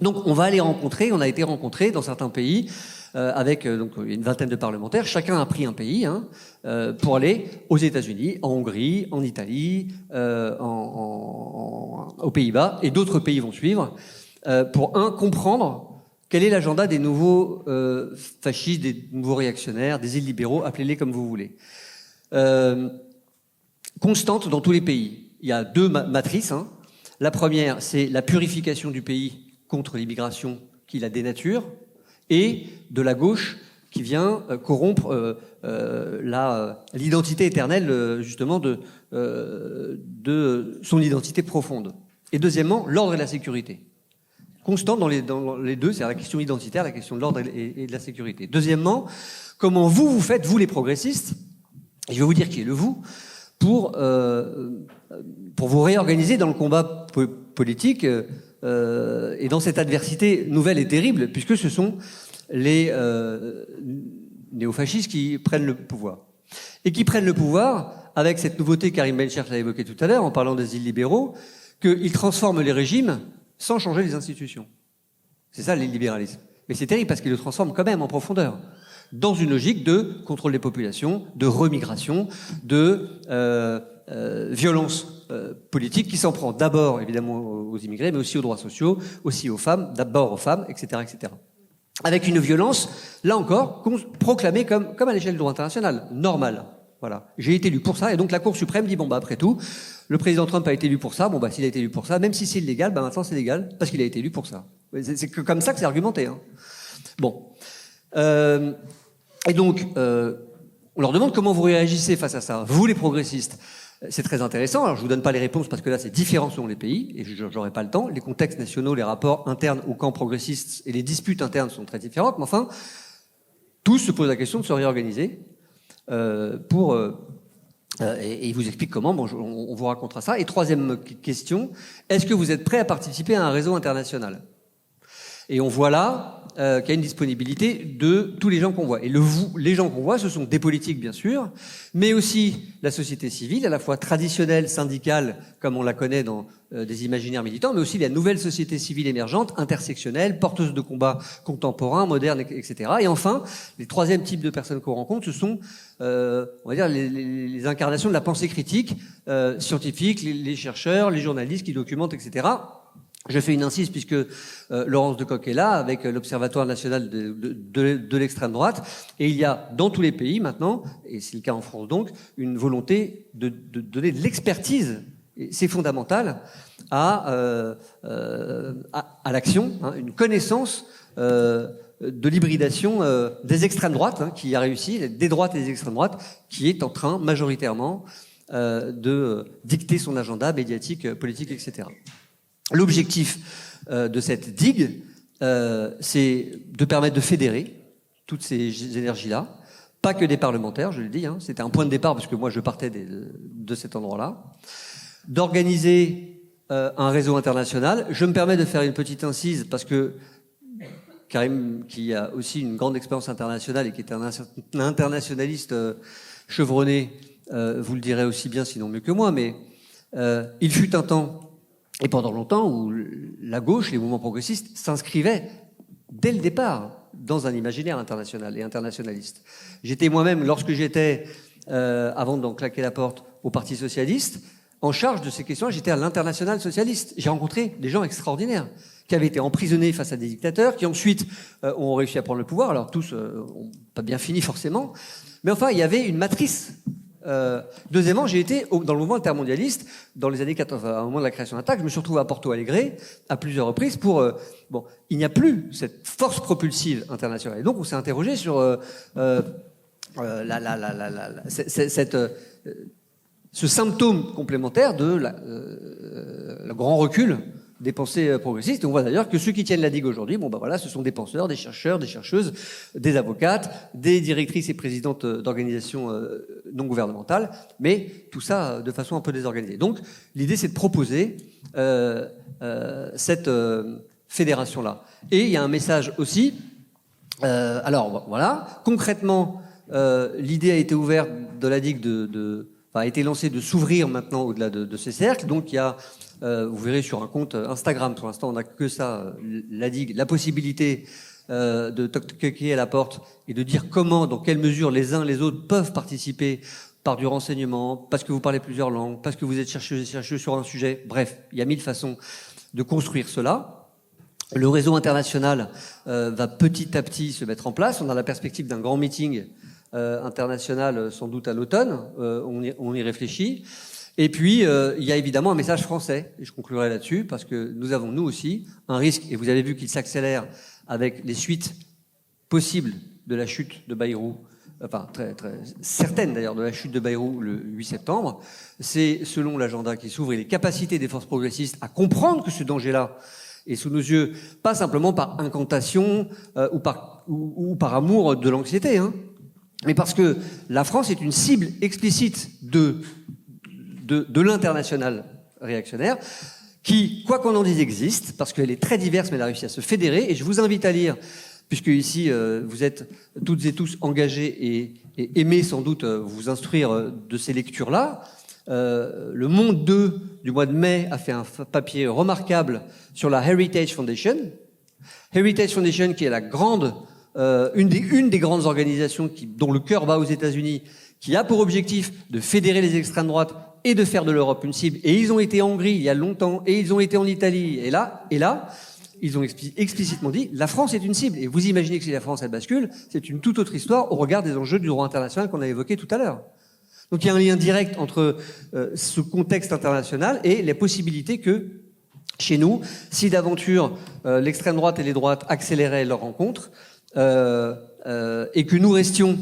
Donc on va aller rencontrer, on a été rencontrés dans certains pays avec donc une vingtaine de parlementaires. Chacun a pris un pays pour aller aux États-Unis, en Hongrie, en Italie, aux Pays-Bas, et d'autres pays vont suivre pour comprendre quel est l'agenda des nouveaux fascistes, des nouveaux réactionnaires, des illibéraux, appelez-les comme vous voulez. Constante dans tous les pays. Il y a deux matrices. La première, c'est la purification du pays contre l'immigration qui la dénature, et de la gauche qui vient corrompre l'identité éternelle justement de son identité profonde. Et deuxièmement, l'ordre et la sécurité. Constant dans les deux, c'est la question identitaire, la question de l'ordre et de la sécurité. Deuxièmement, comment vous faites, vous les progressistes, et je vais vous dire qui est le vous, pour vous réorganiser dans le combat politique et dans cette adversité nouvelle et terrible, puisque ce sont les néofascistes qui prennent le pouvoir. Et qui prennent le pouvoir avec cette nouveauté, Karim Bencherch l'a évoqué tout à l'heure en parlant des illibéraux, qu'ils transforment les régimes sans changer les institutions. C'est ça l'illibéralisme. Mais c'est terrible parce qu'ils le transforment quand même en profondeur, dans une logique de contrôle des populations, de remigration, de violence politique qui s'en prend d'abord évidemment aux immigrés, mais aussi aux droits sociaux, aussi aux femmes, d'abord aux femmes, etc., etc. Avec une violence, là encore, proclamée comme à l'échelle du droit international, normale. Voilà. J'ai été élu pour ça, et donc la Cour suprême dit, bon bah après tout, le président Trump a été élu pour ça, bon bah s'il a été élu pour ça, même si c'est illégal, bah maintenant c'est légal, parce qu'il a été élu pour ça. C'est comme ça que c'est argumenté. Bon. Et donc, on leur demande comment vous réagissez face à ça, vous les progressistes. C'est très intéressant. Alors, je vous donne pas les réponses parce que là, c'est différent selon les pays et j'aurai pas le temps. Les contextes nationaux, les rapports internes au camp progressiste et les disputes internes sont très différentes. Mais enfin, tous se posent la question de se réorganiser et ils vous expliquent comment. Bon, on vous racontera ça. Et troisième question, est-ce que vous êtes prêt à participer à un réseau international ? Et on voit là qu'il y a une disponibilité de tous les gens qu'on voit. Et les gens qu'on voit, ce sont des politiques, bien sûr, mais aussi la société civile, à la fois traditionnelle, syndicale, comme on la connaît dans des imaginaires militants, mais aussi la nouvelle société civile émergente, intersectionnelle, porteuse de combats contemporains, modernes, etc. Et enfin, les troisièmes types de personnes qu'on rencontre, ce sont, on va dire, les incarnations de la pensée critique, scientifique, les chercheurs, les journalistes qui documentent, etc. Je fais une incise puisque Laurence Decoq est là avec l'Observatoire national de l'extrême droite, et il y a dans tous les pays maintenant, et c'est le cas en France donc, une volonté de donner de l'expertise, et c'est fondamental, à l'action, une connaissance de l'hybridation des extrêmes droites qui a réussi, des droites et des extrêmes droites, qui est en train majoritairement de dicter son agenda médiatique, politique, etc. L'objectif de cette digue, c'est de permettre de fédérer toutes ces énergies-là, pas que des parlementaires, je le dis, c'était un point de départ parce que moi je partais de cet endroit-là, d'organiser un réseau international. Je me permets de faire une petite incise parce que Karim, qui a aussi une grande expérience internationale et qui est un internationaliste chevronné, vous le direz aussi bien, sinon mieux que moi, mais il fut un temps, et pendant longtemps, où la gauche, les mouvements progressistes s'inscrivaient dès le départ dans un imaginaire international et internationaliste. J'étais moi-même, lorsque j'étais, avant d'en claquer la porte, au Parti socialiste, en charge de ces questions, j'étais à l'International socialiste. J'ai rencontré des gens extraordinaires qui avaient été emprisonnés face à des dictateurs, qui ensuite ont réussi à prendre le pouvoir. Alors tous ont pas bien fini forcément, mais enfin il y avait une matrice. Deuxièmement, j'ai été dans le mouvement intermondialiste dans les années 80, au moment de la création d'Attac. Je me suis retrouvé à Porto Alegre à plusieurs reprises pour bon, il n'y a plus cette force propulsive internationale. Et donc on s'est interrogé sur ce symptôme complémentaire de le grand recul des pensées progressistes. Et on voit d'ailleurs que ceux qui tiennent la digue aujourd'hui, bon ben voilà, ce sont des penseurs, des chercheurs, des chercheuses, des avocates, des directrices et présidentes d'organisations non gouvernementales, mais tout ça de façon un peu désorganisée. Donc l'idée c'est de proposer cette fédération-là. Et il y a un message aussi. Alors voilà, concrètement, l'idée a été ouverte de la digue a été lancée de s'ouvrir maintenant au-delà de ces cercles. Donc il y a vous verrez sur un compte Instagram, pour l'instant on n'a que ça, la digue, la possibilité de toquer à la porte et de dire comment, dans quelle mesure les uns les autres peuvent participer par du renseignement, parce que vous parlez plusieurs langues, parce que vous êtes chercheux sur un sujet. Bref, il y a 1000 façons de construire cela. Le réseau international va petit à petit se mettre en place. On a la perspective d'un grand meeting international sans doute à l'automne. On y réfléchit. Et puis, il y a évidemment un message français, et je conclurai là-dessus, parce que nous avons, nous aussi, un risque, et vous avez vu qu'il s'accélère avec les suites possibles de la chute de Bayrou, enfin, très, très certaines d'ailleurs, de la chute de Bayrou le 8 septembre. C'est, selon l'agenda qui s'ouvre et les capacités des forces progressistes à comprendre que ce danger-là est sous nos yeux, pas simplement par incantation ou par amour de l'anxiété, hein, mais parce que la France est une cible explicite de l'international réactionnaire, qui, quoi qu'on en dise, existe, parce qu'elle est très diverse, mais elle a réussi à se fédérer. Et je vous invite à lire, puisque ici, vous êtes toutes et tous engagés et aimez sans doute vous instruire de ces lectures-là. Le Monde 2 du mois de mai a fait un papier remarquable sur la Heritage Foundation. Heritage Foundation, qui est la grande, une des grandes organisations dont le cœur bat aux États-Unis, qui a pour objectif de fédérer les extrêmes droites et de faire de l'Europe une cible. Et ils ont été en Hongrie il y a longtemps, et ils ont été en Italie, et là, ils ont explicitement dit, la France est une cible. Et vous imaginez que si la France, elle bascule, c'est une toute autre histoire au regard des enjeux du droit international qu'on a évoqué tout à l'heure. Donc il y a un lien direct entre ce contexte international et les possibilités que, chez nous, si d'aventure l'extrême droite et les droites accéléraient leur rencontre, et que nous restions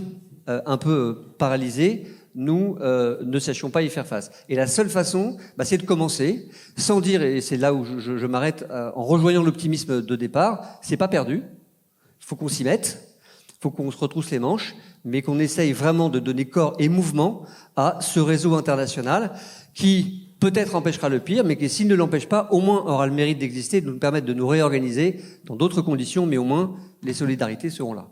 un peu paralysés, nous ne sachions pas y faire face. Et la seule façon, c'est de commencer, sans dire, et c'est là où je m'arrête, en rejoignant l'optimisme de départ, c'est pas perdu, il faut qu'on s'y mette, il faut qu'on se retrousse les manches, mais qu'on essaye vraiment de donner corps et mouvement à ce réseau international qui peut-être empêchera le pire, mais qui, s'il ne l'empêche pas, au moins aura le mérite d'exister, de nous permettre de nous réorganiser dans d'autres conditions, mais au moins les solidarités seront là.